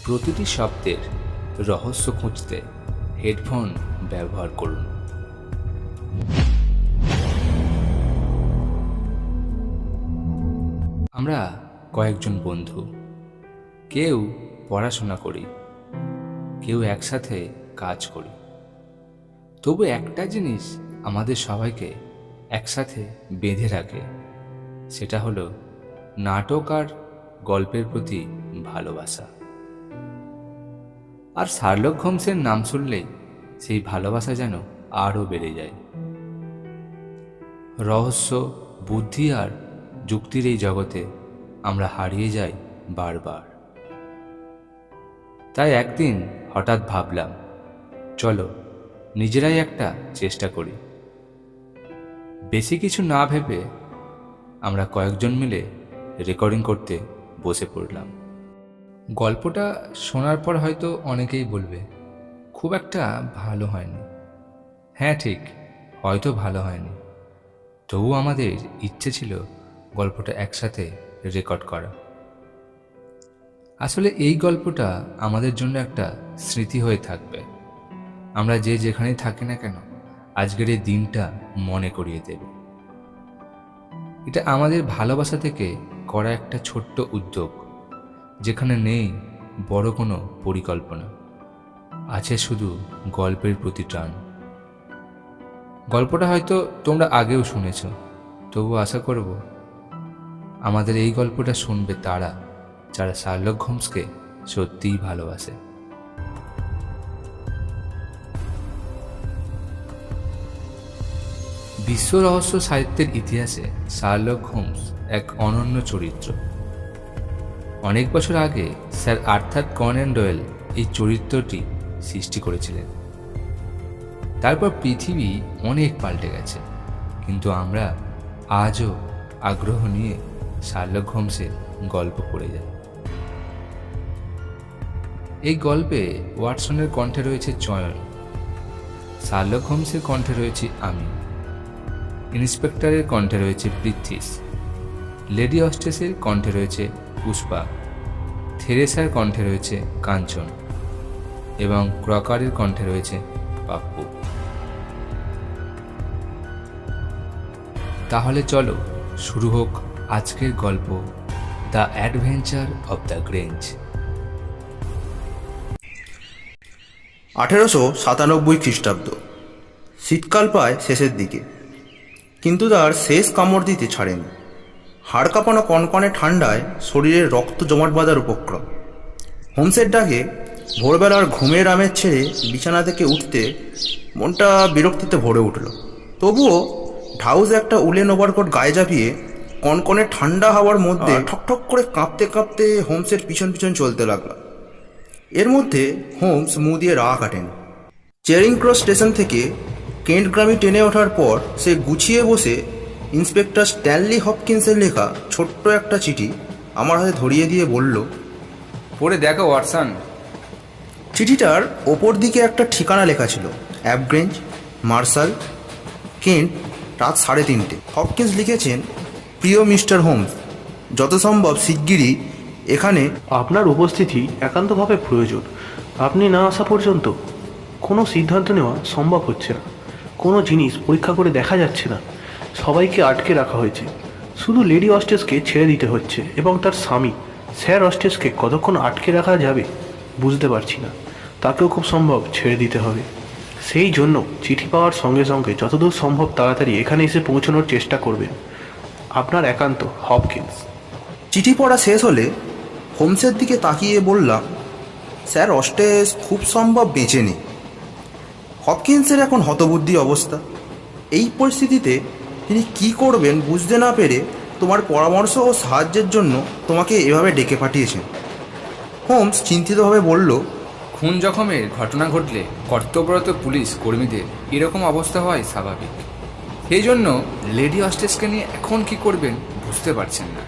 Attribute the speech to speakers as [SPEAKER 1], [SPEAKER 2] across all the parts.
[SPEAKER 1] প্রতিটি শব্দের রহস্য খুঁজতে হেডফোন ব্যবহার করুন। আমরা কয়েকজন বন্ধু, কেউ পড়াশোনা করি, কেউ একসাথে কাজ করি, তবু একটা জিনিস আমাদের সবাইকে একসাথে বেঁধে রাখে, সেটা হলো নাটক আর গল্পের প্রতি ভালোবাসা। আর শার্লক হোমসের নাম শুনলেই সেই ভালোবাসা যেন আরও বেড়ে যায়। রহস্য, বুদ্ধি আর যুক্তির এই জগতে আমরা হারিয়ে যাই বারবার। তাই একদিন হঠাৎ ভাবলাম, চলো নিজেরাই একটা চেষ্টা করি। বেশি কিছু না ভেবে আমরা কয়েকজন মিলে রেকর্ডিং করতে বসে পড়লাম। গল্পটা শোনার পর হয়তো অনেকেই বলবে খুব একটা ভালো হয়নি। হ্যাঁ ঠিক, হয়তো ভালো হয়নি, তবু আমাদের ইচ্ছে ছিল গল্পটা একসাথে রেকর্ড করা। আসলে এই গল্পটা আমাদের জন্য একটা স্মৃতি হয়ে থাকবে। আমরা যে যেখানেই থাকি না কেন, আজকের এই দিনটা মনে করিয়ে দেবে। এটা আমাদের ভালোবাসা থেকে করা একটা ছোট্ট উদ্যোগ, যেখানে নেই বড় কোনো পরিকল্পনা, আছে শুধু গল্পের প্রতি টান। গল্পটা হয়তো তোমরা আগেও শুনেছ, তবু আশা করব আমাদের এই গল্পটা শুনবে তারা যারা শার্লক হোমসকে সত্যিই ভালোবাসে। বিশ্ব রহস্য সাহিত্যের ইতিহাসে শার্লক হোমস এক অনন্য চরিত্র। অনেক বছর আগে স্যার আর্থার কনান ডয়েল এই চরিত্রটি সৃষ্টি করেছিলেন। তারপর পৃথিবী অনেক পাল্টে গেছে, কিন্তু আমরা আজও আগ্রহ নিয়ে শার্লক হোমসের গল্প পড়ে যাই। এই গল্পে ওয়াটসনের কণ্ঠে রয়েছে চয়ন, শার্লক হোমসের কণ্ঠে রয়েছে আমি, ইন্সপেক্টরের কণ্ঠে রয়েছে পৃথ্বীশ, লেডি হস্টেসের কণ্ঠে রয়েছে পুষ্পা, থেরেসার কণ্ঠে রয়েছে কাঞ্চন এবং ক্রকারের কণ্ঠে রয়েছে পাপ্পু। তাহলে চলো শুরু হোক আজকের গল্প, the adventure of the Grange.
[SPEAKER 2] 1897 খ্রিস্টাব্দ। শীতকাল প্রায় শেষের দিকে, কিন্তু তার শেষ কামড় দিতে ছাড়েনি। হাড় কাঁপানো কনকনে ঠান্ডায় শরীরের রক্ত জমাট বাঁধার উপক্রম। হোমসের ডাকে ভোরবেলার ঘুমের আমেজ ছেড়ে বিছানা থেকে উঠতে মনটা বিরক্তিতে ভরে উঠল। তবুও ঢাউস একটা উলেন ওভারকোট গায়ে চাপিয়ে কনকনে ঠান্ডা হাওয়ার মধ্যে ঠকঠক করে কাঁপতে কাঁপতে হোমসের পিছন পিছন চলতে লাগলো। এর মধ্যে হোমস মুখ দিয়ে রাগ কাটেন। চেরিং ক্রস স্টেশন থেকে কেন্টগ্রামে ট্রেনে ওঠার পর সে গুছিয়ে বসে ইন্সপেক্টর স্ট্যানলি হপকিন্সের লেখা ছোট্ট একটা চিঠি আমার হাতে ধরিয়ে দিয়ে বলল,
[SPEAKER 1] পড়ে দেখো ওয়াটসন।
[SPEAKER 2] চিঠিটার ওপর দিকে একটা ঠিকানা লেখা ছিল, অ্যাবগ্রেঞ্জ, মার্শাল, কেন্ট, রাত 3:30। হপকিন্স লিখেছেন, প্রিয় মিস্টার হোমস, যত সম্ভব শিগগিরই এখানে
[SPEAKER 3] আপনার উপস্থিতি একান্তভাবে প্রয়োজন। আপনি না আসা পর্যন্ত কোনো সিদ্ধান্ত নেওয়া সম্ভব হচ্ছে না। কোনো জিনিস পরীক্ষা করে দেখা যাচ্ছে না। সবাইকে আটকে রাখা হয়েছে। শুধু লেডি হস্টেসকে ছেড়ে দিতে হচ্ছে এবং তার স্বামী স্যার হস্টেসকে কতক্ষণ আটকে রাখা যাবে বুঝতে পারছি না। তাকেও খুব সম্ভব ছেড়ে দিতে হবে। সেই জন্য চিঠি পাওয়ার সঙ্গে সঙ্গে যতদূর সম্ভব তাড়াতাড়ি এখানে এসে পৌঁছানোর চেষ্টা করবেন। আপনার একান্ত, হপকিন্স।
[SPEAKER 2] চিঠি পড়া শেষ হলে হোমসের দিকে তাকিয়ে বললাম, স্যার হস্টেস খুব সম্ভব বেঁচে নেই। হপকিন্সের এখন হতবুদ্ধি অবস্থা। এই পরিস্থিতিতে তিনি কি করবেন বুঝতে না পেরে তোমার পরামর্শ ও সাহায্যের জন্য তোমাকে এভাবে ডেকে পাঠিয়েছেন। হোমস চিন্তিতভাবে বলল,
[SPEAKER 1] খুন জখমের ঘটনা ঘটলে কর্তব্যরত পুলিশ কর্মীদের এরকম অবস্থা হয় স্বাভাবিক। সেই জন্য লেডি হস্টেসকে নিয়ে এখন কি করবেন বুঝতে পারছেন না।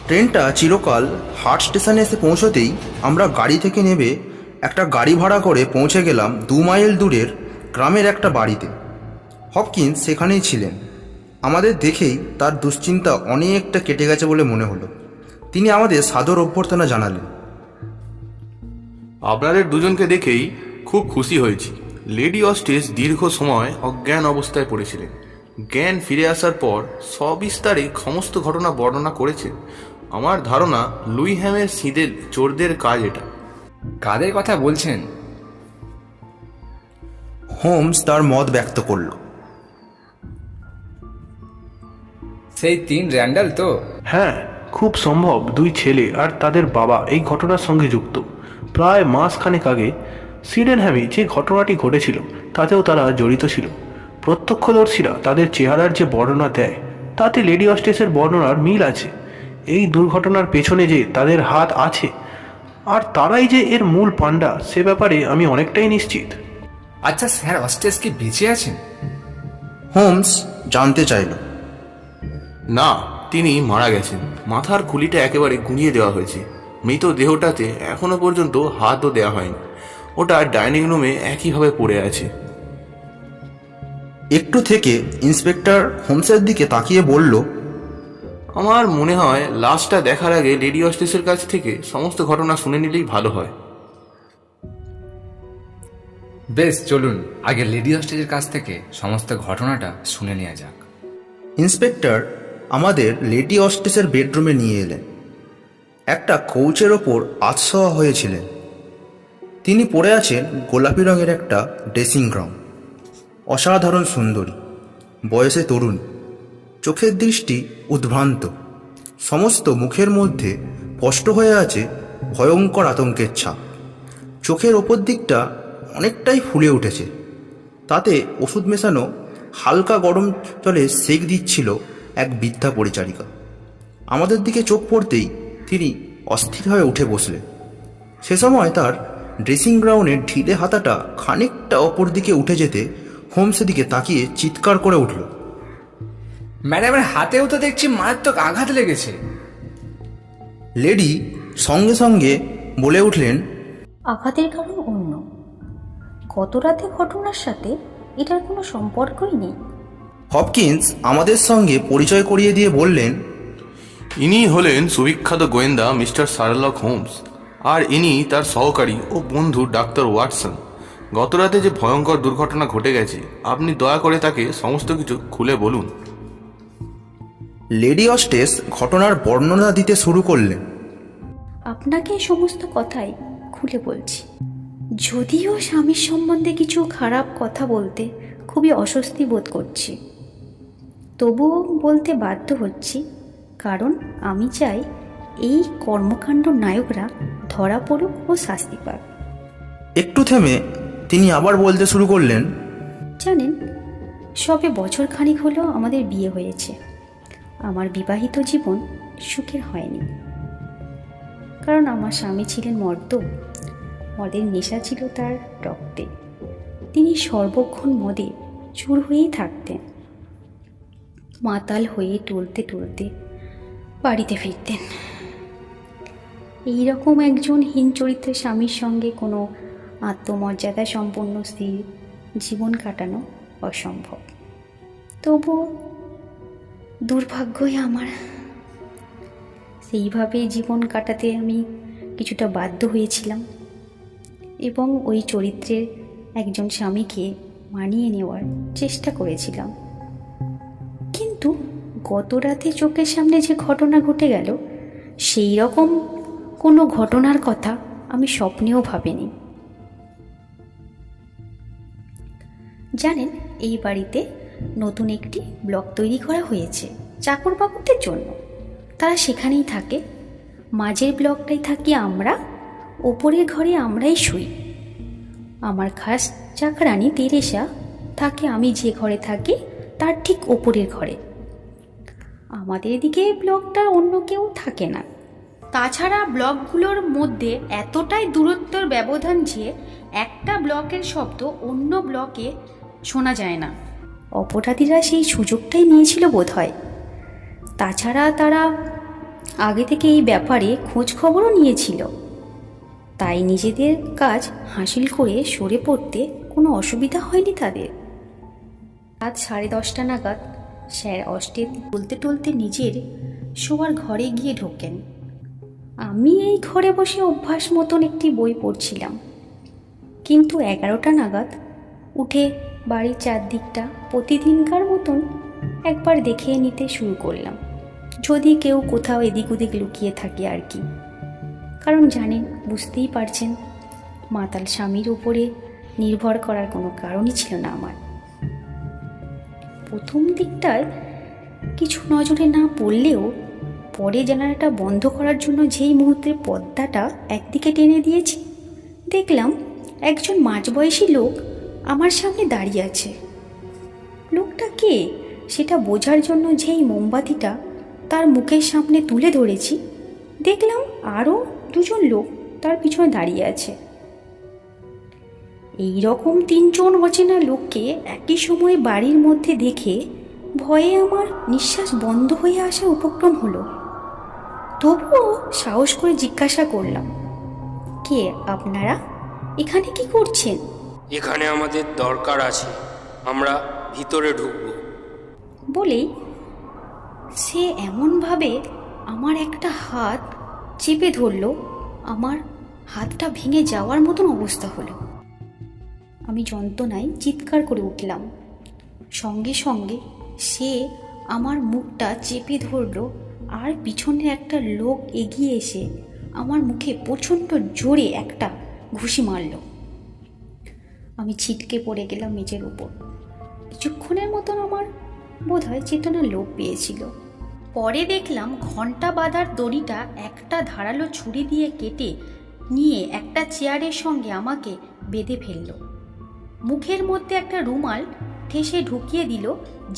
[SPEAKER 2] ট্রেনটা চিরকাল হার্ট স্টেশনে এসে পৌঁছতেই আমরা গাড়ি থেকে নেমে একটা গাড়ি ভাড়া করে পৌঁছে গেলাম 2 মাইল দূরের গ্রামের একটা বাড়িতে। হপকিন্স সেখানেই ছিলেন। আমাদের দেখেই তার দুশ্চিন্তা অনেকটা কেটে গেছে বলে মনে হলো। তিনি আমাদের সাদর অভ্যর্থনা জানালেন।
[SPEAKER 4] আপনাদের দুজনকে দেখেই খুব খুশি হয়েছি। লেডি অস্টেস দীর্ঘ সময় অজ্ঞান অবস্থায় পড়েছিলেন। জ্ঞান ফিরে আসার পর সবিস্তারে সমস্ত ঘটনা বর্ণনা করেছেন। আমার ধারণা লুইহ্যামের সিঁদের চোরদের কাজ এটা।
[SPEAKER 1] কাদের কথা বলছেন?
[SPEAKER 2] হোমস তার মত ব্যক্ত করল।
[SPEAKER 1] সেই 3 র্যান্ডাল তো?
[SPEAKER 3] হ্যাঁ, খুব সম্ভব 2 ছেলে আর তাদের বাবা এই ঘটনার সঙ্গে যুক্ত। প্রায় মাসখানেক আগে সিডেনহ্যামে যে ঘটনাটি ঘটেছিল তাতেও তারা জড়িত ছিল। প্রত্যক্ষদর্শীরা তাদের চেহারার যে বর্ণনা দেয় তাতে লেডি অস্টেসের বর্ণনার মিল আছে। এই দুর্ঘটনার পেছনে যে তাদের হাত আছে আর তারাই যে এর মূল পাণ্ডা সে ব্যাপারে আমি অনেকটাই নিশ্চিত।
[SPEAKER 1] আচ্ছা, স্যার অস্টেস কি বেঁচে আছেন?
[SPEAKER 2] হোমস জানতে চাইল।
[SPEAKER 4] না, তিনি মারা গেছেন। মাথার খুলিটা একেবারে গুঁড়িয়ে দেওয়া হয়েছে। মৃত দেহটাতে এখনো পর্যন্ত হাতও দেওয়া হয়নি। ওটা ডাইনিং রুমে একইভাবে পড়ে আছে।
[SPEAKER 2] একটু থেকে ইন্সপেক্টর হোমসের দিকে তাকিয়ে বলল,
[SPEAKER 4] আমার মনে হয় লাশটা দেখার আগে লেডি অস্টেসের কাছ থেকে সমস্ত ঘটনা শুনে নিলেই ভালো হয়।
[SPEAKER 1] বেশ, চলুন আগে লেডি অস্টেজের কাছ থেকে সমস্ত ঘটনাটা শুনে নেওয়া যাক।
[SPEAKER 2] ইন্সপেক্টর আমাদের লেডি অস্টেসের বেডরুমে নিয়ে এলেন। একটা কৌচের ওপর আধশোয়া হয়েছিলেন। তিনি পরে আছেন গোলাপি রঙের একটা ড্রেসিং গাউন। অসাধারণ সুন্দরী, বয়সে তরুণ, চোখের দৃষ্টি উদ্ভ্রান্ত। সমস্ত মুখের মধ্যে স্পষ্ট হয়ে আছে ভয়ঙ্কর আতঙ্কের ছাপ। চোখের ওপর দিকটা অনেকটাই ফুলে উঠেছে। তাতে ওষুধ মেশানো হালকা গরম জলে সেক দিচ্ছিল এক বৃদ্ধা পরিচারিকা। আমাদের দিকে চোখ পড়তেই তিনি অস্থির হয়ে উঠে বসলেন। সে সময় তার ড্রেসিং গ্রাউন্ডের ঢিলে হাতাটা খানিকটা অপর দিকে উঠে যেতে হোমসের দিকে তাকিয়ে চিৎকার করে উঠল,
[SPEAKER 1] ম্যাডামের হাতেও তো দেখছি মারাত্মক আঘাত লেগেছে।
[SPEAKER 2] লেডি সঙ্গে সঙ্গে বলে উঠলেন,
[SPEAKER 5] আঘাতের কারণ অন্য। গত রাতে ঘটনার সাথে এটার কোনো সম্পর্কই নেই।
[SPEAKER 2] হপকিন্স আমাদের সঙ্গে পরিচয় করিয়ে দিয়ে বললেন,
[SPEAKER 4] ইনি হলেন সুবিখ্যাত গোয়েন্দা মিস্টার শার্লক হোমস, আর ইনি তার সহকারী ও বন্ধু ডাক্তার ওয়াটসন। গতরাতে যে ভয়ঙ্কর দুর্ঘটনা ঘটে গেছে, আপনি দয়া করে তাকে সমস্ত কিছু খুলে বলুন।
[SPEAKER 2] লেডি অস্টেস ঘটনার বর্ণনা দিতে শুরু করলেন।
[SPEAKER 5] আপনাকে এই সমস্ত কথাই খুলে বলছি। যদিও স্বামীর সম্বন্ধে কিছু খারাপ কথা বলতে খুবই অস্বস্তি বোধ করছি, তবুও বলতে বাধ্য হচ্ছি, কারণ আমি চাই এই কর্মকাণ্ড নায়করা ধরা পড়ুক ও শাস্তি পাক।
[SPEAKER 2] একটু থেমে তিনি আবার বলতে শুরু করলেন,
[SPEAKER 5] জানেন, সবে বছর খানিক হলো আমাদের বিয়ে হয়েছে। আমার বিবাহিত জীবন সুখের হয়নি, কারণ আমার স্বামী ছিলেন মর্দ। মদের নেশা ছিল তার রক্তে। তিনি সর্বক্ষণ মদে চুর হয়েই থাকতেন। মাতাল হয়ে টলতে টলতে বাড়িতে ফিরতেন। এইরকম একজন হীন চরিত্রের স্বামীর সঙ্গে কোনো আত্মমর্যাদা সম্পন্ন স্ত্রীর জীবন কাটানো অসম্ভব। তবুও দুর্ভাগ্যই আমার, সেইভাবে জীবন কাটাতে আমি কিছুটা বাধ্য হয়েছিলাম এবং ওই চরিত্রের একজন স্বামীকে মানিয়ে নেওয়ার চেষ্টা করেছিলাম। কিন্তু গত রাতে চোখের সামনে যে ঘটনা ঘটে গেল, সেই রকম কোনো ঘটনার কথা আমি স্বপ্নেও ভাবিনি। জানেন, এই বাড়িতে নতুন একটি ব্লক তৈরি করা হয়েছে চাকরবাবুদের জন্য। তারা সেখানেই থাকে। মাঝের ব্লকটাই থাকি আমরা, ওপরের ঘরে আমরাই শুই। আমার খাস চাকরানি তেরেসা থাকে আমি যে ঘরে থাকি তার ঠিক ওপরের ঘরে। আমাদের এদিকে ব্লকটার অন্য কেউ থাকে না। তাছাড়া ব্লকগুলোর মধ্যে এতটাই দূরত্বের ব্যবধান যে একটা ব্লকের শব্দ অন্য ব্লকে শোনা যায় না। অপরাধীরা সেই সুযোগটাই নিয়েছিল বোধহয়। তাছাড়া তারা আগে থেকে এই ব্যাপারে খোঁজ খবরও নিয়েছিল, তাই নিজেদের কাজ হাসিল করে সরে পড়তে কোনো অসুবিধা হয়নি তাদের। রাত 10:30 নাগাদ স্যার অস্টেন টলতে টলতে নিজের শোয়ার ঘরে গিয়ে ঢোকেন। আমি এই ঘরে বসে অভ্যাস মতন একটি বই পড়ছিলাম, কিন্তু 11টা নাগাদ উঠে বাড়ির চারদিকটা প্রতিদিনকার মতন একবার দেখে নিতে শুরু করলাম, যদি কেউ কোথাও এদিক ওদিক লুকিয়ে থাকে আর কি। কারণ জানেন, বুঝতেই পারছেন, মাতাল স্বামীর উপরে নির্ভর করার কোনো কারণই ছিল না আমার। প্রথম দিকটায় কিছু নজরে না পড়লেও পরে জানালাটা বন্ধ করার জন্য যেই মুহূর্তে পর্দাটা একদিকে টেনে দিয়েছি, দেখলাম একজন মাঝবয়সী লোক আমার সামনে দাঁড়িয়ে আছে। লোকটা কে সেটা বোঝার জন্য যেই মোমবাতিটা তার মুখের সামনে তুলে ধরেছি, দেখলাম আরও 2জন লোক তার পিছনে দাঁড়িয়ে আছে। এই রকম 3জন অচেনা লোককে একই সময় বাড়ির মধ্যে দেখে ভয়ে আমার নিঃশ্বাস বন্ধ হয়ে আসা উপক্রম হলো। তবুও সাহস করে জিজ্ঞাসা করলাম, কে আপনারা? এখানে কি করছেন?
[SPEAKER 6] এখানে আমাদের দরকার আছে, আমরা ভিতরে ঢুকবো।
[SPEAKER 5] বলেই সে এমনভাবে আমার একটা হাত চেপে ধরলো, আমার হাতটা ভেঙে যাওয়ার মতন অবস্থা হলো। আমি যন্ত্রণায় চিৎকার করে উঠলাম। সঙ্গে সঙ্গে সে আমার মুখটা চেপে ধরলো, আর পিছনে একটা লোক এগিয়ে এসে আমার মুখে প্রচণ্ড জোরে একটা ঘুষি মারল। আমি ছিটকে পড়ে গেলাম মেঝের উপর। কিছুক্ষণের মতন আমার বোধহয় চেতনা লোপ পেয়েছিল। পরে দেখলাম ঘন্টা বাঁধার দড়িটা একটা ধারালো ছুরি দিয়ে কেটে নিয়ে একটা চেয়ারের সঙ্গে আমাকে বেঁধে ফেলল। মুখের মধ্যে একটা রুমাল ঠেসে ঢুকিয়ে দিল,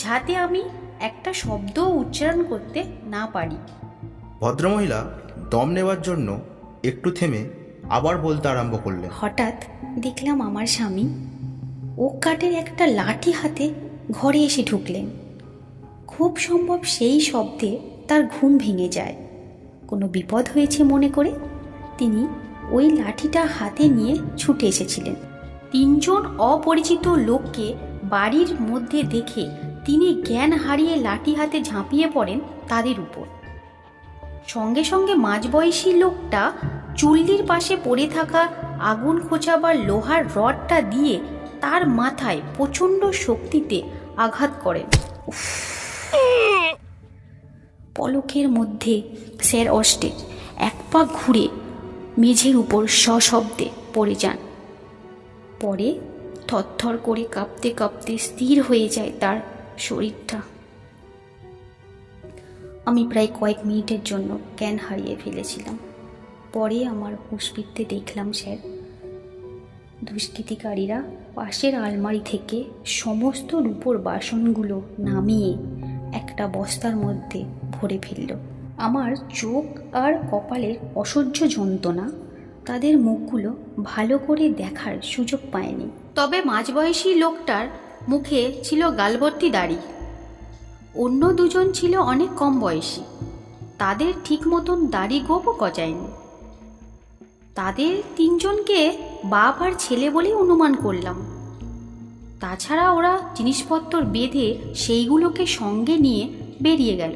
[SPEAKER 5] যাতে আমি একটা শব্দও উচ্চারণ করতে না পারি।
[SPEAKER 2] ভদ্রমহিলা দম নেওয়ার জন্য একটু থেমে আবার বলতে আরম্ভ করলেন।
[SPEAKER 5] হঠাৎ দেখলাম আমার স্বামী ওক কাঠের একটা লাঠি হাতে ঘরে এসে ঢুকলেন। খুব সম্ভব সেই শব্দে তার ঘুম ভেঙে যায়। কোনো বিপদ হয়েছে মনে করে তিনি ওই লাঠিটা হাতে নিয়ে ছুটে এসেছিলেন। 3জন অপরিচিত লোককে বাড়ির মধ্যে দেখে তিনি জ্ঞান হারিয়ে লাঠি হাতে ঝাঁপিয়ে পড়েন তাদের উপর। সঙ্গে সঙ্গে মাঝবয়সী লোকটা চুল্লির পাশে পড়ে থাকা আগুন খোঁচাবার লোহার রডটা দিয়ে তার মাথায় প্রচণ্ড শক্তিতে আঘাত করেন। পলকের মধ্যে স্যার অষ্টে এক পা ঘুরে মেঝের উপর সশব্দে পড়ে যান। পরে থরথর করে কাঁপতে কাঁপতে স্থির হয়ে যায় তার শরীরটা। আমি প্রায় কয়েক মিনিটের জন্য জ্ঞান হারিয়ে ফেলেছিলাম। পরে আমার হুঁশ ফিরতে দেখলাম স্যার দুষ্কৃতিকারীরা পাশের আলমারি থেকে সমস্ত রূপোর বাসনগুলো নামিয়ে একটা বস্তার মধ্যে ভরে ফেলল। আমার চোখ আর কপালের অসহ্য যন্ত্রণা তাদের মুখগুলো ভালো করে দেখার সুযোগ পায়নি। তবে মাঝবয়সী লোকটার মুখে ছিল গালভর্তি দাড়ি। অন্য 2জন ছিল অনেক কম বয়সী, তাদের ঠিক মতন দাড়ি গোপও গজায়নি। তাদের 3জনকে বাপ আর ছেলে বলেই অনুমান করলাম। তাছাড়া ওরা জিনিসপত্র বেঁধে সেইগুলোকে সঙ্গে নিয়ে বেরিয়ে গেল।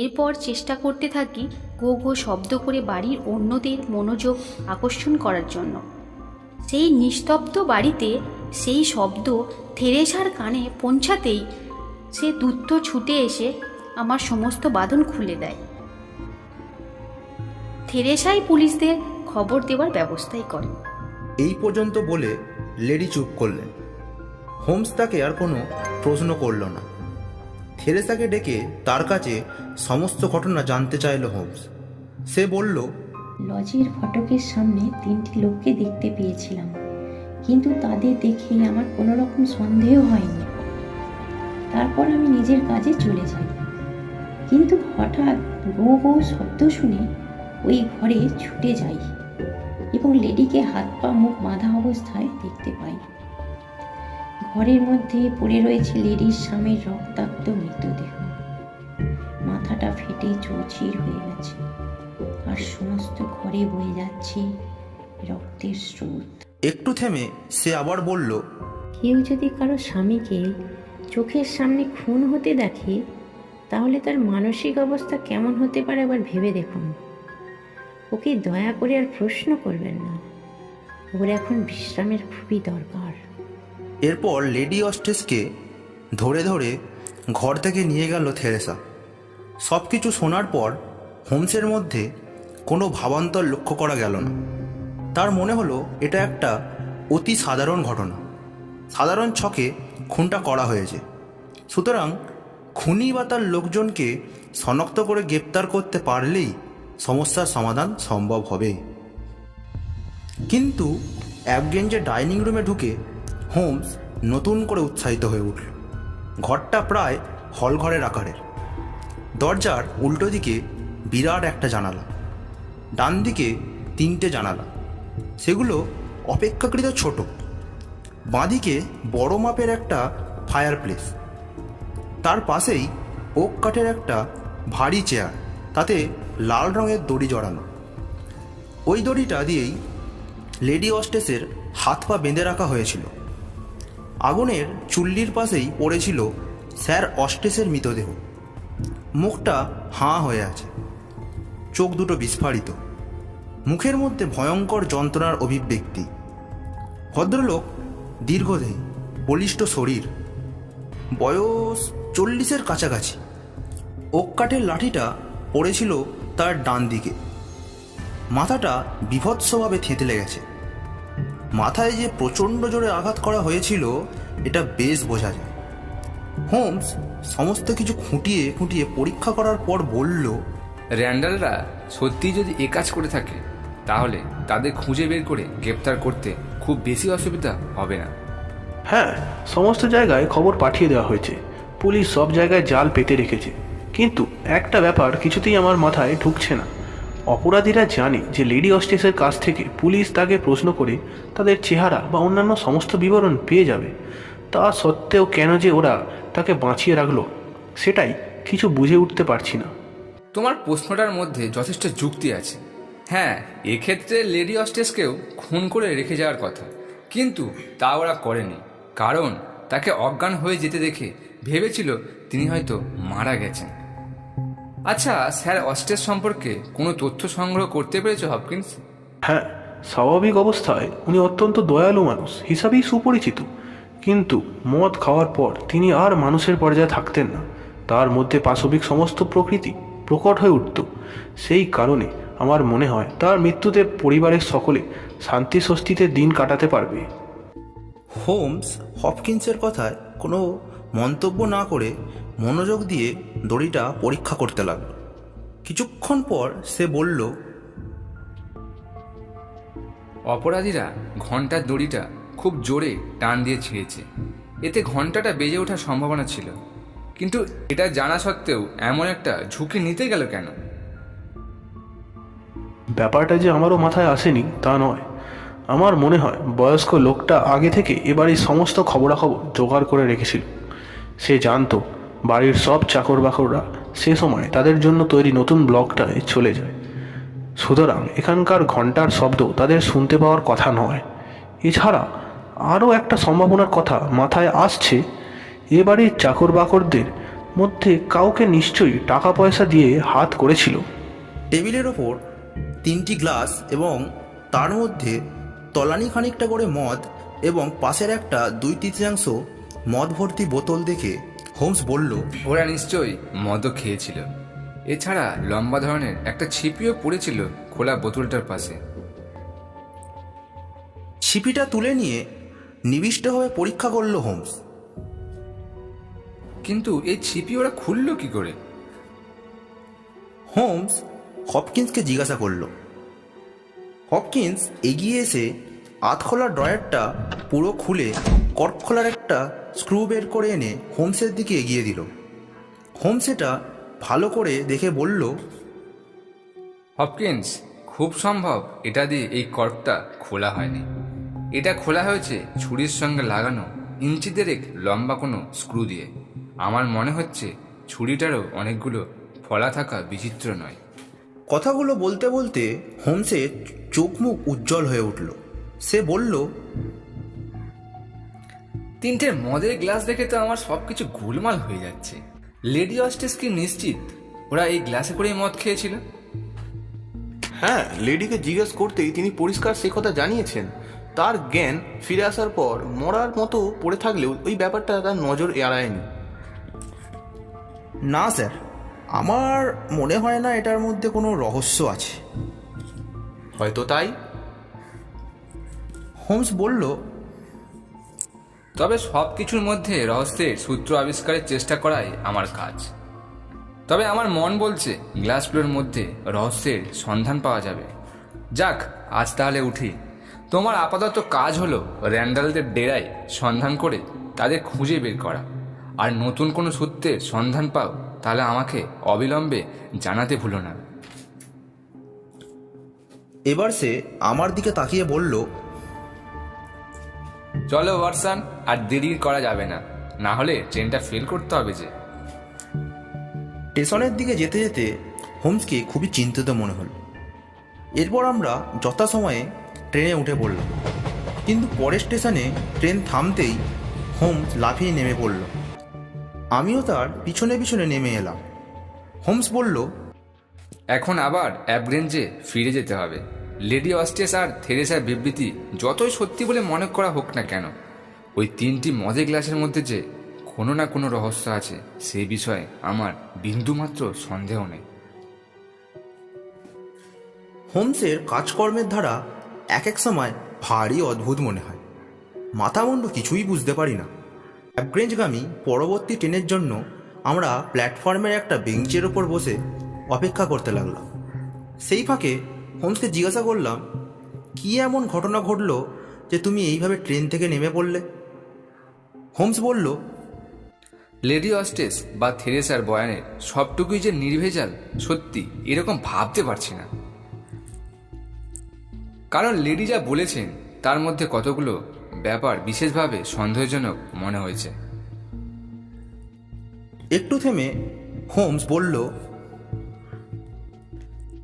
[SPEAKER 5] এরপর চেষ্টা করতে থাকি গো গো শব্দ করে বাড়ির অন্যদের মনোযোগ আকর্ষণ করার জন্য। সেই নিস্তব্ধ বাড়িতে সেই শব্দ থেরেসার কানে পৌঁছাতেই সে দ্রুত ছুটে এসে আমার সমস্ত বাঁধন খুলে দেয়। থেরেসাই পুলিশদের খবর দেওয়ার ব্যবস্থাই করে।
[SPEAKER 2] এই পর্যন্ত বলে লেডি চুপ করলেন। হোমস তাকে আর কোনো প্রশ্ন করল না। থেরেসাকে ডেকে তার কাছে সমস্ত ঘটনা জানতে চাইল হোমস। সে বলল,
[SPEAKER 7] লজের ফটকের সামনে 3টি লোককে দেখতে পেয়েছিলাম, কিন্তু তাদের দেখে আমার কোনো রকম সন্দেহ হয়নি। তারপর আমি নিজের কাজে চলে যাই, কিন্তু হঠাৎ গো গো শব্দ শুনে ওই ঘরে ছুটে যাই এবং লেডিকে হাত পা মুখ বাঁধা অবস্থায় দেখতে পাই। ঘরের মধ্যে পড়ে রয়েছে লেডির স্বামীর রক্তাক্ত মৃতদেহ। মাথাটা ফেটে চৌচির হয়ে গেছে, আর সমস্ত ঘরে বয়ে যাচ্ছে রক্তের স্রোত।
[SPEAKER 2] একটু থেমে সে আবার বলল,
[SPEAKER 7] কেউ যদি কারো স্বামীকে চোখের সামনে খুন হতে দেখে, তাহলে তার মানসিক অবস্থা কেমন হতে পারে একবার ভেবে দেখুন। ওকে দয়া করে আর প্রশ্ন করবেন না, ওর এখন বিশ্রামের খুবই দরকার।
[SPEAKER 2] এরপর লেডি অস্টেসকে ধরে ধরে ঘর থেকে নিয়ে গেল থেরেসা। সব কিছু শোনার পর হোমসের মধ্যে কোনো ভাবান্তর লক্ষ্য করা গেল না। তার মনে হলো এটা একটা অতি সাধারণ ঘটনা, সাধারণ ছকে খুনটা করা হয়েছে। সুতরাং খুনি বা তার লোকজনকে শনাক্ত করে গ্রেপ্তার করতে পারলেই সমস্যার সমাধান সম্ভব হবে। কিন্তু অ্যাবগেঞ্জের ডাইনিং রুমে ঢুকে হোমস নতুন করে উৎসাহিত হয়ে উঠল। ঘরটা প্রায় হল ঘরের আকারের। দরজার উল্টো দিকে বিরাট একটা জানালা, ডান দিকে 3টে জানালা, সেগুলো অপেক্ষাকৃত ছোট। বাঁদিকে বড় মাপের একটা ফায়ার প্লেস, তার পাশেই ওক কাঠের একটা ভারী চেয়ার, তাতে লাল রঙের দড়ি জড়ানো। ওই দড়িটা দিয়েই লেডি অস্টেসের হাত পা বেঁধে রাখা হয়েছিল। আগুনের চুল্লির পাশেই পড়েছিল স্যার অস্টেসের মৃতদেহ। মুখটা হাঁ হয়ে আছে, চোখ দুটো বিস্ফারিত, মুখের মধ্যে ভয়ঙ্কর যন্ত্রণার অভিব্যক্তি। ভদ্রলোক দীর্ঘদেহী, বলিষ্ঠ শরীর, বয়স 40-এর কাছাকাছি। ওক কাঠের লাঠিটা পড়েছিল তার ডান দিকে। মাথাটা বীভৎসভাবে থেঁতলে গেছে। মাথায় যে প্রচণ্ড জোরে আঘাত করা হয়েছিল এটা বেশ বোঝা যায়। হোমস সমস্ত কিছু খুঁটিয়ে খুঁটিয়ে পরীক্ষা করার পর বলল,
[SPEAKER 1] র্যান্ডালরা সত্যি যদি এ কাজ করে থাকে তাহলে তাদের খুঁজে বের করে গ্রেপ্তার করতে খুব বেশি অসুবিধা হবে না।
[SPEAKER 3] হ্যাঁ, সমস্ত জায়গায় খবর পাঠিয়ে দেওয়া হয়েছে, পুলিশ সব জায়গায় জাল পেতে রেখেছে। কিন্তু একটা ব্যাপার কিছুতেই আমার মাথায় ঢুকছে না। অপরাধীরা জানে যে লেডি অস্টেসের কাছ থেকে পুলিশ তাকে প্রশ্ন করে তাদের চেহারা বা অন্যান্য সমস্ত বিবরণ পেয়ে যাবে। তা সত্ত্বেও কেন যে ওরা তাকে বাঁচিয়ে রাখলো সেটাই কিছু বুঝে উঠতে পারছি না।
[SPEAKER 1] তোমার প্রশ্নটার মধ্যে যথেষ্ট যুক্তি আছে। হ্যাঁ, এক্ষেত্রে লেডি অস্টেসকেও খুন করে রেখে যাওয়ার কথা, কিন্তু তা ওরা করেনি, কারণ তাকে অজ্ঞান হয়ে যেতে দেখে ভেবেছিল তিনি হয়তো মারা গেছেন। আচ্ছা, স্যার অস্টেস সম্পর্কে কোনো তথ্য সংগ্রহ করতে পেরেছো হপকিন্স?
[SPEAKER 3] হ্যাঁ, স্বাভাবিক অবস্থায় উনি অত্যন্ত দয়ালু মানুষ হিসাবেই সুপরিচিত, কিন্তু মদ খাওয়ার পর তিনি আর মানুষের পর্যায়ে থাকতেন না। তার মধ্যে পাশবিক সমস্ত প্রকৃতি প্রকট হয়ে উঠত। সেই কারণে আমার মনে হয় তার মৃত্যুতে পরিবারের সকলে শান্তি স্বস্তিতে দিন কাটাতে পারবে।
[SPEAKER 2] হোমস হপকিন্সের কথায় কোনো মন্তব্য না করে মনোযোগ দিয়ে দড়িটা পরীক্ষা করতে লাগল। কিছুক্ষণ পর সে বলল,
[SPEAKER 1] অপরাধীরা ঘন্টার দড়িটা খুব জোরে টান দিয়ে ছিঁড়েছে, এতে ঘন্টাটা বেজে ওঠার সম্ভাবনা ছিল। কিন্তু এটা জানা সত্ত্বেও এমন একটা ঝুঁকি নিতে গেল কেন?
[SPEAKER 3] ব্যাপারটা যে আমারও মাথায় আসেনি তা নয়। আমার মনে হয় বয়স্ক লোকটা আগে থেকে এবারের সমস্ত খবরাখবর জোগাড় করে রেখেছিল। সে জানতো বাড়ির সব চাকর বাকররা সে সময় তাদের জন্য তৈরি নতুন ব্লকটায় চলে যায়। সুতরাং এখানকার ঘন্টার শব্দ তাদের শুনতে পাওয়ার কথা নয়। এছাড়া আরও একটা সম্ভাবনার কথা মাথায় আসছে, এ বাড়ির চাকর বাকরদের মধ্যে কাউকে নিশ্চয়ই টাকা পয়সা দিয়ে হাত করেছিল।
[SPEAKER 2] টেবিলের ওপর 3টি গ্লাস এবং তার মধ্যে তলানি খানিকটা করে মদ এবং পাশের একটা 2/3 মদ ভর্তি বোতল দেখে হোমস বলল,
[SPEAKER 1] ওরা নিশ্চয়ই মদও খেয়েছিল। এছাড়া লম্বা ধরনের একটা ছিপিও পড়েছিল খোলা বোতলটার পাশে।
[SPEAKER 2] ছিপিটা তুলে নিয়ে নিবিষ্টভাবে পরীক্ষা করল হোমস।
[SPEAKER 1] কিন্তু এই ছিপি ওরা খুললো কি করে?
[SPEAKER 2] হোমস হপকিন্সকে জিজ্ঞাসা করল। হপকিন্স এগিয়ে এসে আধখোলা ড্রয়ারটা পুরো খুলে কর্ক খোলার একটা স্ক্রু বের করে এনে হোমসের দিকে এগিয়ে দিল। হোমস এটা ভালো করে দেখে বলল,
[SPEAKER 1] হপকিন্স, খুব সম্ভব এটা দিয়ে এই কর্কটা খোলা হয়নি। এটা খোলা হয়েছে ছুরির সঙ্গে লাগানো ইঞ্চি দেড়েক লম্বা কোনো স্ক্রু দিয়ে। আমার মনে হচ্ছে ছুরিটারও অনেকগুলো ফলা থাকা বিচিত্র নয়।
[SPEAKER 2] কথাগুলো বলতে বলতে হোমসের চোখ মুখ উজ্জ্বল হয়ে উঠল। সে বলল,
[SPEAKER 1] 3টে মদের গ্লাস দেখে তো আমার সব কিছু গোলমাল হয়ে যাচ্ছে। লেডি অস্টেস কি নিশ্চিত ওরা এই গ্লাসে করে মদ খেয়েছিল?
[SPEAKER 4] হ্যাঁ, লেডিকে জিজ্ঞেস করতেই তিনি পরিষ্কার সে কথা জানিয়েছেন। তার জ্ঞান ফিরে আসার পর মরার মতো পড়ে থাকলেও ওই ব্যাপারটা তার নজর এড়ায়নি।
[SPEAKER 2] না স্যার, আমার মনে হয় না এটার মধ্যে কোনো রহস্য আছে।
[SPEAKER 4] হয়তো তাই।
[SPEAKER 2] হোমস বলল,
[SPEAKER 1] তবে সব কিছুর মধ্যে রহস্যের সূত্র আবিষ্কারের চেষ্টা করাই আমার কাজ। তবে আমার মন বলছে গ্লাসগুলোর মধ্যে রহস্যের সন্ধান পাওয়া যাবে। যাক, আজ তাহলে উঠি। তোমার আপাতত কাজ হলো র্যান্ডালদের ডেরায় সন্ধান করে তাদের খুঁজে বের করা। আর নতুন কোনো সূত্রের সন্ধান পাও তাহলে আমাকে অবিলম্বে জানাতে ভুলো না।
[SPEAKER 2] এবার সে আমার দিকে তাকিয়ে বলল,
[SPEAKER 1] চলো ওয়াটসন, আর দেরি করা যাবে না, না হলে ট্রেনটা ফেল করতে হবে যে।
[SPEAKER 2] স্টেশনের দিকে যেতে যেতে হোমসকে খুবই চিন্তিত মনে হলো। এরপর আমরা যথাসময়ে ট্রেনে উঠে পড়লাম, কিন্তু পরের স্টেশনে ট্রেন থামতেই হোমস লাফিয়ে নেমে পড়ল। আমিও তার পিছনে পিছনে নেমে এলাম। হোমস বলল,
[SPEAKER 1] এখন আবার অ্যাবগ্রেঞ্জে ফিরে যেতে হবে। লেডি অস্টেস আর থেরেসার বিবৃতি যতই সত্যি বলে মনে করা হোক না কেন, ওই 3টি মদের গ্লাসের মধ্যে যে কোনো না কোনো রহস্য আছে সেই বিষয়ে আমার বিন্দুমাত্র সন্দেহ নেই।
[SPEAKER 2] হোমসের কাজকর্মের ধারা এক এক সময় ভারী অদ্ভুত মনে হয়। মাথামুন্ডু কিছুই বুঝতে পারি না। অ্যাবগ্রেঞ্জগামী পরবর্তী ট্রেনের জন্য আমরা প্ল্যাটফর্মের একটা বেঞ্চের ওপর বসে অপেক্ষা করতে লাগলাম। সেই ফাঁকে হোমসকে জিজ্ঞাসা করলাম, কী এমন ঘটনা ঘটল যে তুমি এইভাবে ট্রেন থেকে নেমে পড়লে? হোমস বলল,
[SPEAKER 1] লেডি অস্টেস বা থেরেসার বয়ানের সবটুকুই যে নির্ভেজাল সত্যি এরকম ভাবতে পারছি না। কারণ লেডি যা বলেছেন তার মধ্যে কতগুলো ব্যাপার বিশেষভাবে সন্দেহজনক মনে হয়েছে।
[SPEAKER 2] একটু থেমে হোমস বলল,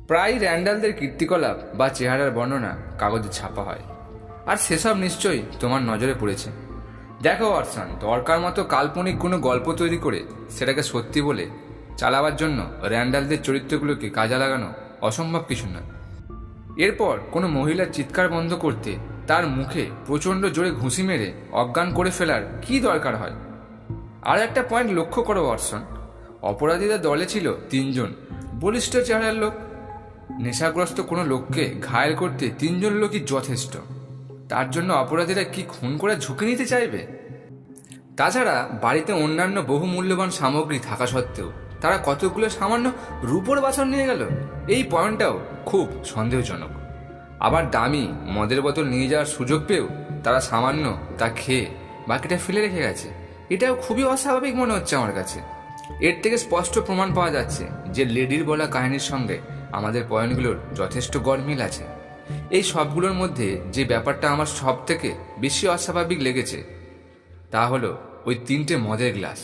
[SPEAKER 1] প্রায় র্যান্ডালদের কীর্তিকলাপ বা চেহারার বর্ণনা কাগজে ছাপা হয়, আর সেসব নিশ্চয়ই তোমার নজরে পড়েছে। দেখো ওয়াটসন, দরকার মতো কাল্পনিক কোনো গল্প তৈরি করে সেটাকে সত্যি বলে চালাবার জন্য র্যান্ডালদের চরিত্রগুলোকে কাজে লাগানো অসম্ভব কিছু নয়। এরপর কোনো মহিলার চিৎকার বন্ধ করতে তার মুখে প্রচণ্ড জোরে ঘুষি মেরে অজ্ঞান করে ফেলার কি দরকার হয়? আর একটা পয়েন্ট লক্ষ্য করো ওয়াটসন, অপরাধীদের দলে ছিল 3 জন বলিষ্ঠ চেহারার লোক। নেশাগ্রস্ত কোনো লোককে ঘায়েল করতে 3 জন লোকই যথেষ্ট। তার জন্য অপরাধীরা কি খুন করে ঝুঁকি নিতে চাইবে? তাছাড়া বাড়িতে অন্যান্য বহু মূল্যবান সামগ্রী থাকা সত্ত্বেও তারা কতগুলো সামান্য রূপোর বাসন নিয়ে গেল, এই পয়েন্টটাও খুব সন্দেহজনক। আবার দামি মদের বোতল নিয়ে যাওয়ার সুযোগ পেয়েও তারা সামান্য তা খেয়ে বাকিটা ফেলে রেখে গেছে, এটাও খুবই অস্বাভাবিক মনে হচ্ছে আমার কাছে। এর থেকে স্পষ্ট প্রমাণ পাওয়া যাচ্ছে যে লেডির বলা কাহিনীর সঙ্গে আমাদের পয়েন্টগুলোর যথেষ্ট গড়মিল আছে। এই সবগুলোর মধ্যে যে ব্যাপারটা আমার সব থেকে বেশি অস্বাভাবিক লেগেছে তা হলো ওই 3টে মদের গ্লাস।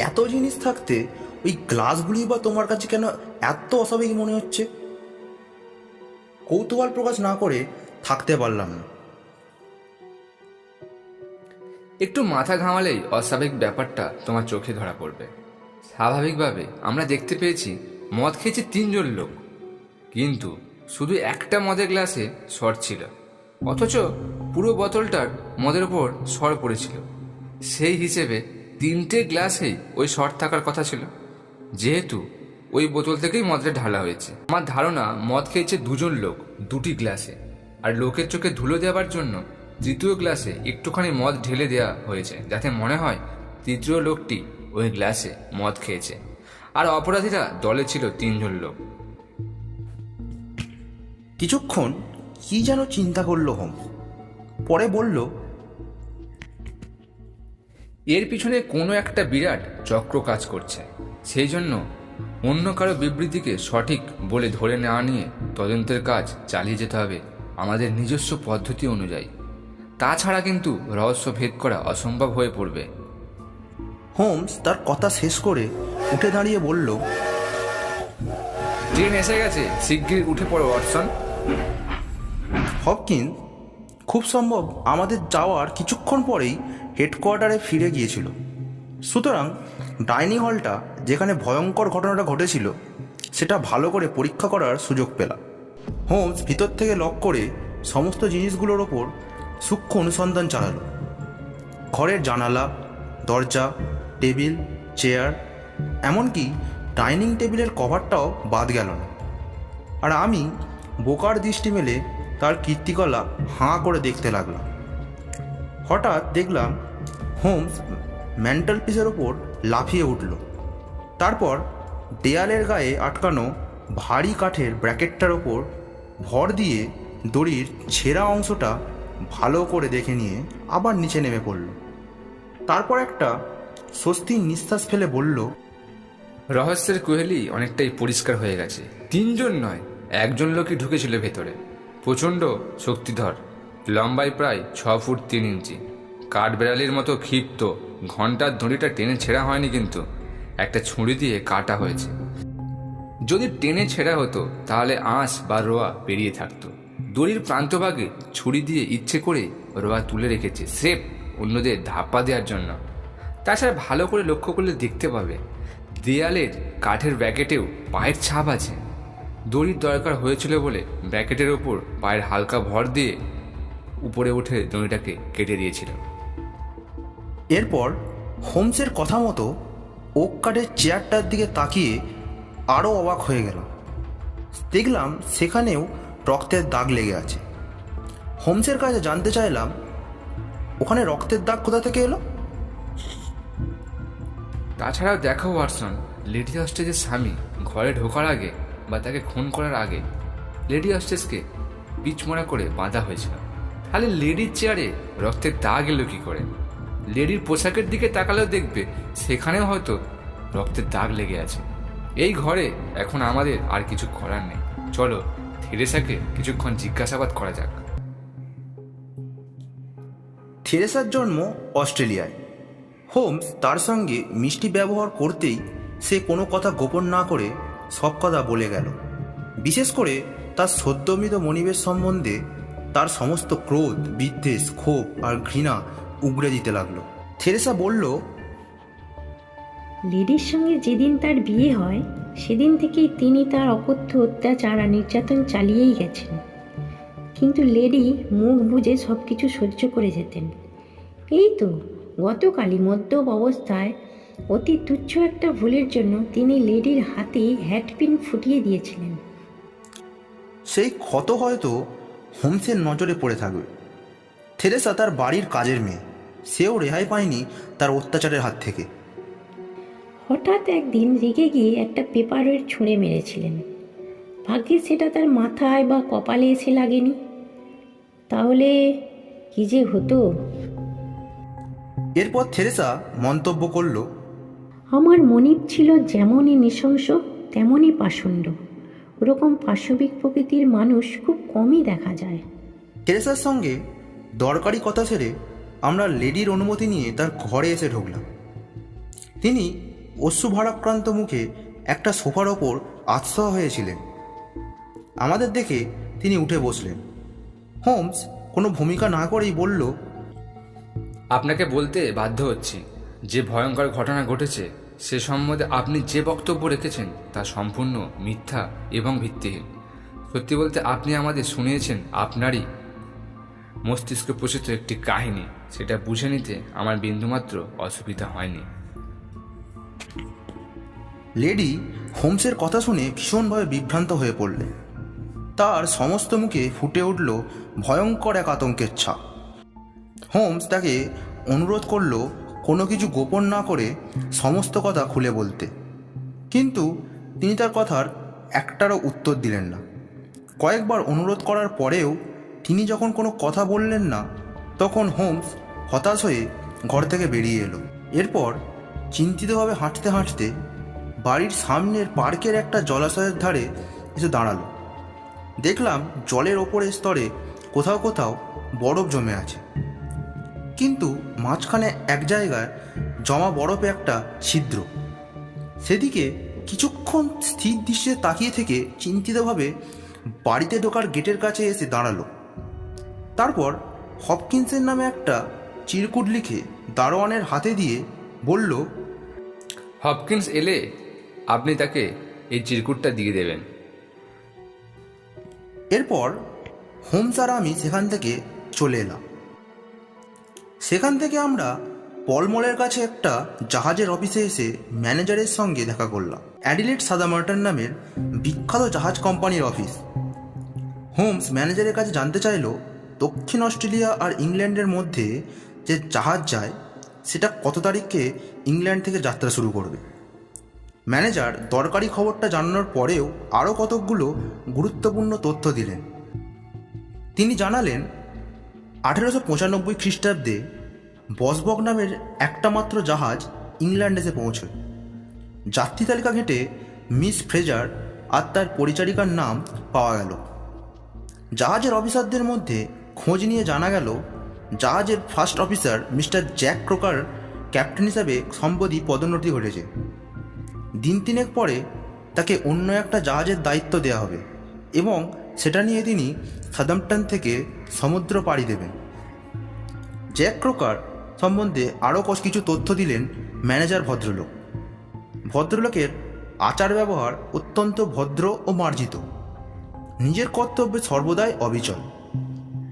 [SPEAKER 2] এত জিনিস থাকতে ওই গ্লাসগুলি বা তোমার কাছে কেন এত অস্বাভাবিক মনে হচ্ছে? কৌতূহল প্রকাশ না করে থাকতে পারলাম না।
[SPEAKER 1] একটু মাথা ঘামালেই অস্বাভাবিক ব্যাপারটা তোমার চোখে ধরা পড়বে। স্বাভাবিকভাবে আমরা দেখতে পেয়েছি মদ খেয়েছে 3 জন লোক, কিন্তু শুধু একটা মদের গ্লাসে সর ছিল, অথচ পুরো বোতলটার মদের ওপর সর পড়েছিল। সেই হিসেবে 3টে গ্লাসেই ওই সর থাকার কথা ছিল, যেহেতু ওই বোতল থেকেই মদটা ঢালা হয়েছে। আমার ধারণা মদ খেয়েছে 2 জন লোক 2টি গ্লাসে, আর লোকের চোখে ধুলো দেওয়ার জন্য 3য় গ্লাসে একটুখানি মদ ঢেলে দেওয়া হয়েছে, যাতে মনে হয় 3য় লোকটি ওই গ্লাসে মদ খেয়েছে, আর অপরাধীরা দলে ছিল 3 জন লোক।
[SPEAKER 2] কিছুক্ষণ কি যেন চিন্তা করলো হোমস, পরে বলল,
[SPEAKER 1] এর পিছনে কোনো একটা বিরাট চক্র কাজ করছে। সেই জন্য অন্য কারো বিবৃতিকে সঠিক বলে ধরে নেওয়া নিয়ে তদন্তের কাজ চালিয়ে যেতে হবে আমাদের নিজস্ব পদ্ধতি অনুযায়ী। তাছাড়া কিন্তু রহস্য ভেদ করা অসম্ভব হয়ে পড়বে।
[SPEAKER 2] হোমস তার কথা শেষ করে উঠে দাঁড়িয়ে বলল,
[SPEAKER 1] ট্রেন এসে গেছে, শিগগির উঠে পড়ো ওয়াটসন।
[SPEAKER 2] হপকিন্স খুব সম্ভব আমাদের যাওয়ার কিছুক্ষণ পরেই হেডকোয়ার্টারে ফিরে গিয়েছিল। সুতরাং ডাইনিং হলটা যেখানে ভয়ঙ্কর ঘটনাটা ঘটেছিল সেটা ভালো করে পরীক্ষা করার সুযোগ পেলাম। হোমস ভিতর থেকে লক করে সমস্ত জিনিসগুলোর ওপর সূক্ষ্ম অনুসন্ধান চালালো। ঘরের জানালা, দরজা, টেবিল, চেয়ার, এমনকি ডাইনিং টেবিলের কভারটাও বাদ গেল না। আর আমি বোকার দৃষ্টি মেলে তার কীর্তিকলা হাঁ করে দেখতে লাগলাম। হঠাৎ দেখলাম হোমস ম্যান্টেল পিসের ওপর লাফিয়ে উঠল। তারপর দেয়ালের গায়ে আটকানো ভারী কাঠের ব্র্যাকেটটার ওপর ভর দিয়ে দড়ির ছেঁড়া অংশটা ভালো করে দেখে নিয়ে আবার নিচে নেমে পড়ল। তারপর একটা স্বস্তির নিঃশ্বাস ফেলে বলল,
[SPEAKER 1] রহস্যের কুহেলি অনেকটাই পরিষ্কার হয়ে গেছে। 3 জন নয়, 1 জন লোকই ঢুকেছিল ভেতরে। প্রচণ্ড শক্তিধর, লম্বায় প্রায় 6 ফুট 3 ইঞ্চি, কাঠবেড়ালির মতো ক্ষিপ্ত। ঘন্টার দড়িটা টেনে ছেঁড়া হয়নি, কিন্তু একটা ছুরি দিয়ে কাটা হয়েছে। যদি টেনে ছেঁড়া হতো তাহলে আঁশ বা রোয়া বেরিয়ে থাকতো। দড়ির প্রান্তভাগে ছুরি দিয়ে ইচ্ছে করে রোয়া তুলে রেখেছে, স্রেফ অন্যদের ধাপ্পা দেওয়ার জন্য। তাছাড়া ভালো করে লক্ষ্য করলে দেখতে পাবে দেয়ালের কাঠের ব্র্যাকেটেও পায়ের ছাপ আছে। দড়ির দরকার হয়েছিল বলে ব্র্যাকেটের ওপর পায়ের হালকা ভর দিয়ে উপরে উঠে দড়িটাকে কেটে দিয়েছিল।
[SPEAKER 2] এরপর হোমসের কথা মতো ওক কাঠের চেয়ারটার দিকে তাকিয়ে আরও অবাক হয়ে গেল। দেখলাম সেখানেও রক্তের দাগ লেগে আছে। হোমসের কাছে জানতে চাইলাম, ওখানে রক্তের দাগ কোথা থেকে এলো?
[SPEAKER 1] তাছাড়াও দেখো ওয়াটসন, লেডি হস্টেজের স্বামী ঘরে ঢোকার আগে বা তাকে খুন করার আগে লেডি হস্টেজকে পিচমোড়া করে বাঁধা হয়েছিল। তাহলে লেডির চেয়ারে রক্তের দাগ এলো কী করে? লেডির পোশাকের দিকে তাকালেও দেখবে সেখানেও হয়তো রক্তের দাগ লেগে আছে। এই ঘরে এখন আমাদের আর কিছু করার নেই। চলো থেরেসাকে কিছুক্ষণ জিজ্ঞাসাবাদ করা যাক।
[SPEAKER 2] থেরেসার জন্ম অস্ট্রেলিয়ায়। হোমস তার সঙ্গে মিষ্টি ব্যবহার করতেই সে কোনো কথা গোপন না করে সব কথা বলে গেল। বিশেষ করে তার সদ্যমৃত মনিবের সম্বন্ধে তার সমস্ত ক্রোধ, বিদ্বেষ, ক্ষোভ আর ঘৃণা উগড়ে দিতে লাগলো। থেরেসা বলল,
[SPEAKER 7] লেডির সঙ্গে যেদিন তার বিয়ে হয় সেদিন থেকেই তিনি তার অকথ্য অত্যাচার আর নির্যাতন চালিয়েই গেছেন। কিন্তু লেডি মুখ বুজে সব কিছু সহ্য করে যেতেন। এই তো গতকালই মদ্যপ অবস্থায় অতি তুচ্ছ একটা ভুলের জন্য তিনি লেডির হাতে হ্যাটপিন ফুটিয়ে দিয়েছিলেন।
[SPEAKER 2] সেই ক্ষত হয়তো হোমসের নজরে পড়ে থাকবে। থেরেসা তার বাড়ির কাজের মেয়ে, সেও রেহাই পায়নি তার অত্যাচারের হাত থেকে।
[SPEAKER 7] হঠাৎ একদিন রেগে গিয়ে একটা পেপার ওয়েট ছুঁড়ে মেরেছিলেন। ভাগ্যে সেটা তার মাথায় বা কপালে এসে লাগেনি। তাহলে কি যে হতো?
[SPEAKER 2] এরপর থেরেসা মন্তব্য করল,
[SPEAKER 7] আমার মনিব ছিল যেমনই নৃশংস তেমনই পাষণ্ড। ওরকম পাশবিক প্রকৃতির মানুষ খুব কমই দেখা যায়।
[SPEAKER 2] থেরেসার সঙ্গে দরকারি কথা সেরে আমরা লেডির অনুমতি নিয়ে তার ঘরে এসে ঢুকলাম। তিনি অশ্রুভারাক্রান্ত মুখে একটা সোফার ওপর আশ্রয় হয়েছিলেন। আমাদের দেখে তিনি উঠে বসলেন। হোমস কোনো ভূমিকা না করেই বলল,
[SPEAKER 1] আপনাকে বলতে বাধ্য হচ্ছি, যে ভয়ঙ্কর ঘটনা ঘটেছে সে সম্বন্ধে আপনি যে বক্তব্য রেখেছেন তা সম্পূর্ণ মিথ্যা এবং ভিত্তিহীন। সত্যি বলতে আপনি আমাদের শুনিয়েছেন আপনারই মস্তিষ্ক প্রসূত একটি কাহিনী। সেটা বুঝে নিতে আমার বিন্দুমাত্র অসুবিধা হয়নি।
[SPEAKER 2] লেডি হোমসের কথা শুনে ভীষণভাবে বিভ্রান্ত হয়ে পড়লেন। তার সমস্ত মুখে ফুটে উঠল ভয়ঙ্কর এক আতঙ্কের ছাপ। হোমস তাকে অনুরোধ করল কোনো কিছু গোপন না করে সমস্ত কথা খুলে বলতে, কিন্তু তিনি তার কথার একটারও উত্তর দিলেন না। কয়েকবার অনুরোধ করার পরেও তিনি যখন কোনো কথা বললেন না, তখন হোমস হতাশ হয়ে ঘর থেকে বেরিয়ে এলো। এরপর চিন্তিতভাবে হাঁটতে হাঁটতে বাড়ির সামনের পার্কের একটা জলাশয়ের ধারে এসে দাঁড়ালো। দেখলাম জলের ওপরের স্তরে কোথাও কোথাও বরফ জমে আছে, কিন্তু মাঝখানে এক জায়গায় জমা বরফে একটা ছিদ্র। সেদিকে কিছুক্ষণ স্থির দৃশ্যে তাকিয়ে থেকে চিন্তিতভাবে বাড়িতে ঢোকার গেটের কাছে এসে দাঁড়ালো। তারপর হপকিন্সের নামে একটা চিরকুট লিখে দারোয়ানের হাতে দিয়ে বলল,
[SPEAKER 1] হপকিন্স এলে আপনি তাকে এই চিরকুটটা দিয়ে দেবেন।
[SPEAKER 2] এরপর হোমস আর আমি সেখান থেকে চলে এলাম। সেখান থেকে আমরা পলমলের কাছে একটা জাহাজের অফিসে এসে ম্যানেজারের সঙ্গে দেখা করলাম। অ্যাডিলেড সাদামার্টন নামের বিখ্যাত জাহাজ কোম্পানির অফিস। হোমস ম্যানেজারের কাছে জানতে চাইল দক্ষিণ অস্ট্রেলিয়া আর ইংল্যান্ডের মধ্যে যে জাহাজ যায় সেটা কত তারিখে ইংল্যান্ড থেকে যাত্রা শুরু করবে। ম্যানেজার দরকারি খবরটা জানানোর পরেও আরও কতকগুলো গুরুত্বপূর্ণ তথ্য দিলেন। তিনি জানালেন 1895 খ্রিস্টাব্দে বসবক নামের একটা মাত্র জাহাজ ইংল্যান্ড এসে পৌঁছয়। যাত্রী তালিকা ঘেঁটে মিস ফ্রেজার আর তার পরিচারিকার নাম পাওয়া গেল। জাহাজের অফিসারদের মধ্যে খোঁজ নিয়ে জানা গেল জাহাজের first officer mister Jack Crocker captain হিসাবে সম্প্রতি পদোন্নতি ঘটেছে। দিন তিনেক পরে তাকে অন্য একটা জাহাজের দায়িত্ব দেওয়া হবে এবং সেটা নিয়ে তিনি সাদাম্পটন থেকে সমুদ্র পাড়ি দেবেন। জ্যাক ক্রোকার সম্বন্ধে আরও কিছু তথ্য দিলেন ম্যানেজার ভদ্রলোক। ভদ্রলোকের আচার ব্যবহার অত্যন্ত ভদ্র ও মার্জিত, নিজের কর্তব্যে সর্বদাই অবিচল।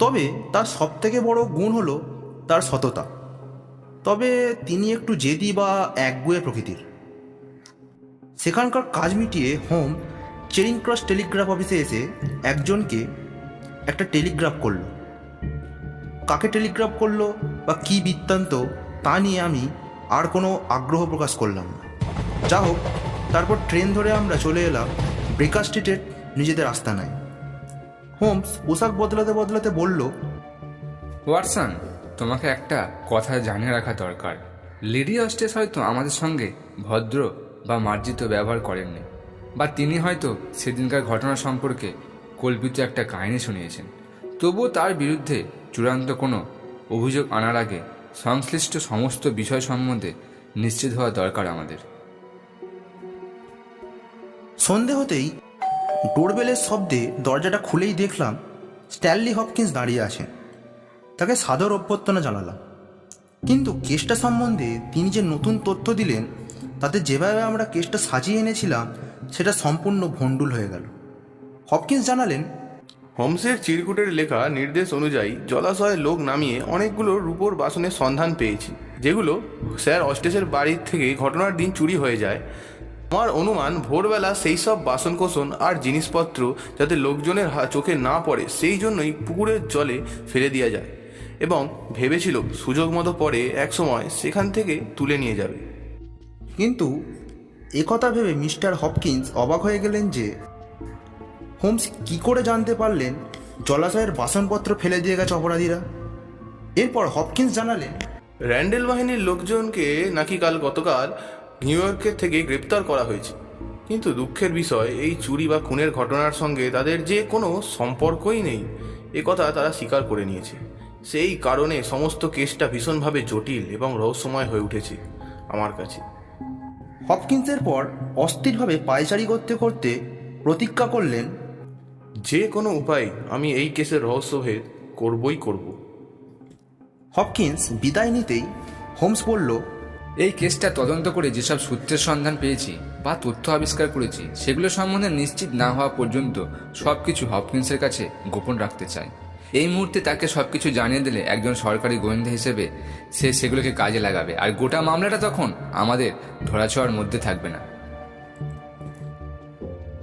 [SPEAKER 2] তবে তার সবথেকে বড় গুণ হলো তার সততা। তবে তিনি একটু জেদি বা একগুঁয়ে প্রকৃতির। সেখানকার কাজ মিটিয়ে হোম চেরিং ক্রস টেলিগ্রাফ অফিসে এসে একজনকে একটা টেলিগ্রাফ করলো। কাকে টেলিগ্রাফ করলো বা কী বৃত্তান্ত তা নিয়ে আমি আর কোনো আগ্রহ প্রকাশ করলাম না। যা হোক, তারপর ট্রেন ধরে আমরা চলে এলাম ব্রেকার স্ট্রিটের নিজেদের আস্তানায়। হোমস পোশাক বদলাতে বদলাতে বলল,
[SPEAKER 1] ওয়াটসন, তোমাকে একটা কথা জানিয়ে রাখা দরকার। লেডি অস্টেস হয়তো আমাদের সঙ্গে ভদ্র বা মার্জিত ব্যবহার করেননি, বা তিনি হয়তো সেদিনকার ঘটনা সম্পর্কে কল্পিত একটা কাহিনী শুনিয়েছেন। তবুও তার বিরুদ্ধে চূড়ান্ত কোনো অভিযোগ আনার আগে সংশ্লিষ্ট সমস্ত বিষয় সম্বন্ধে নিশ্চিত হওয়া দরকার আমাদের।
[SPEAKER 2] সন্ধে হতেই ডোরবেলের শব্দে দরজাটা খুলেই দেখলাম স্ট্যানলি হপকিন্স দাঁড়িয়ে আছেন। তাকে সাদর অভ্যর্থনা জানালাম, কিন্তু কেসটা সম্বন্ধে তিনি যে নতুন তথ্য দিলেন তাতে যেভাবে আমরা কেসটা সাজিয়ে এনেছিলাম সেটা সম্পূর্ণ ভণ্ডুল হয়ে গেল। হপকিন্স জানালেন,
[SPEAKER 4] হোমসের চিরকুটের লেখা নির্দেশ অনুযায়ী জলাশয়ে লোক নামিয়ে অনেকগুলো রূপোর বাসনের সন্ধান পেয়েছি, যেগুলো স্যার অস্টেসের বাড়ির থেকে ঘটনার দিন চুরি হয়ে যায়। আমার অনুমান ভোরবেলা সেই সব বাসনকোসন আর জিনিসপত্র যাতে লোকজনের চোখে না পড়ে সেই জন্যই পুকুরের জলে ফেলে দেওয়া যায়, এবং ভেবেছিল সুযোগ মতো পরে একসময় সেখান থেকে তুলে নিয়ে যাবে।
[SPEAKER 2] কিন্তু একথা ভেবে মিস্টার হপকিন্স অবাক হয়ে গেলেন যে হোমস কি করে জানতে পারলেন জলাশয়ের বাসনপত্র ফেলে দিয়ে গেছে অপরাধীরা। এরপর হপকিন্স জানালেন,
[SPEAKER 4] র্যান্ডেল বাহিনীর লোকজনকে নাকি গতকাল নিউ ইয়র্কের থেকে গ্রেপ্তার করা হয়েছে, কিন্তু দুঃখের বিষয় এই চুরি বা খুনের ঘটনার সঙ্গে তাদের যে কোনো সম্পর্কই নেই এ কথা তারা স্বীকার করে নিয়েছে। সেই কারণে সমস্ত কেসটা ভীষণভাবে জটিল এবং রহস্যময় হয়ে উঠেছে আমার কাছে।
[SPEAKER 2] হপকিন্সের পর অস্থিরভাবে পায়চারি করতে করতে প্রতিজ্ঞা করলেন,
[SPEAKER 4] যে কোনো উপায়ে আমি এই কেসের রহস্যভেদ করবই করব।
[SPEAKER 2] হপকিন্স বিদায় নিতেই হোমস বলল,
[SPEAKER 1] এই কেসটা তদন্ত করে যেসব সূত্রের সন্ধান পেয়েছি বা তথ্য আবিষ্কার করেছি সেগুলো সম্বন্ধে নিশ্চিত না হওয়া পর্যন্ত সব কিছু হপকিন্সের কাছে গোপন রাখতে চাই। এই মুহূর্তে তাকে সব কিছু জানিয়ে দিলে একজন সরকারি গোয়েন্দা হিসেবে সে সেগুলোকে কাজে লাগাবে, আর গোটা মামলাটা তখন আমাদের ধরাছোঁয়ার মধ্যে থাকবে না।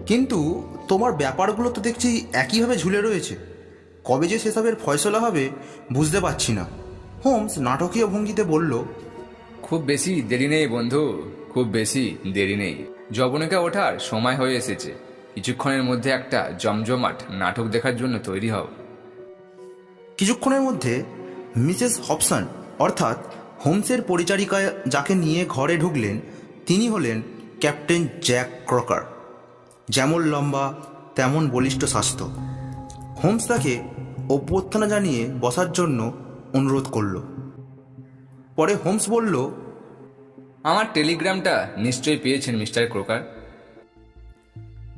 [SPEAKER 2] কিন্তু তোমার ব্যাপারগুলো তো দেখছি একইভাবে ঝুলে রয়েছে। কবে যে সেসবের ফয়সলা হবে বুঝতে পারছি না। হোমস নাটকীয় ভঙ্গিতে বলল,
[SPEAKER 1] খুব বেশি দেরি নেই বন্ধু, খুব বেশি দেরি নেই। যবনিকা ওঠার সময় হয়ে এসেছে। কিছুক্ষণের মধ্যে একটা জমজমাট নাটক দেখার জন্য তৈরি হও।
[SPEAKER 2] কিছুক্ষণের মধ্যে মিসেস হবসন অর্থাৎ হোমসের পরিচারিকা যাকে নিয়ে ঘরে ঢুকলেন তিনি হলেন ক্যাপ্টেন জ্যাক ক্রকার। যেমন লম্বা তেমন বলিষ্ঠ স্বাস্থ্য। হোমস তাকে অভ্যর্থনা জানিয়ে বসার জন্য অনুরোধ করল। পরে হোমস বলল,
[SPEAKER 1] আমার টেলিগ্রামটা নিশ্চয়ই পেয়েছেন মিস্টার ক্রোকার।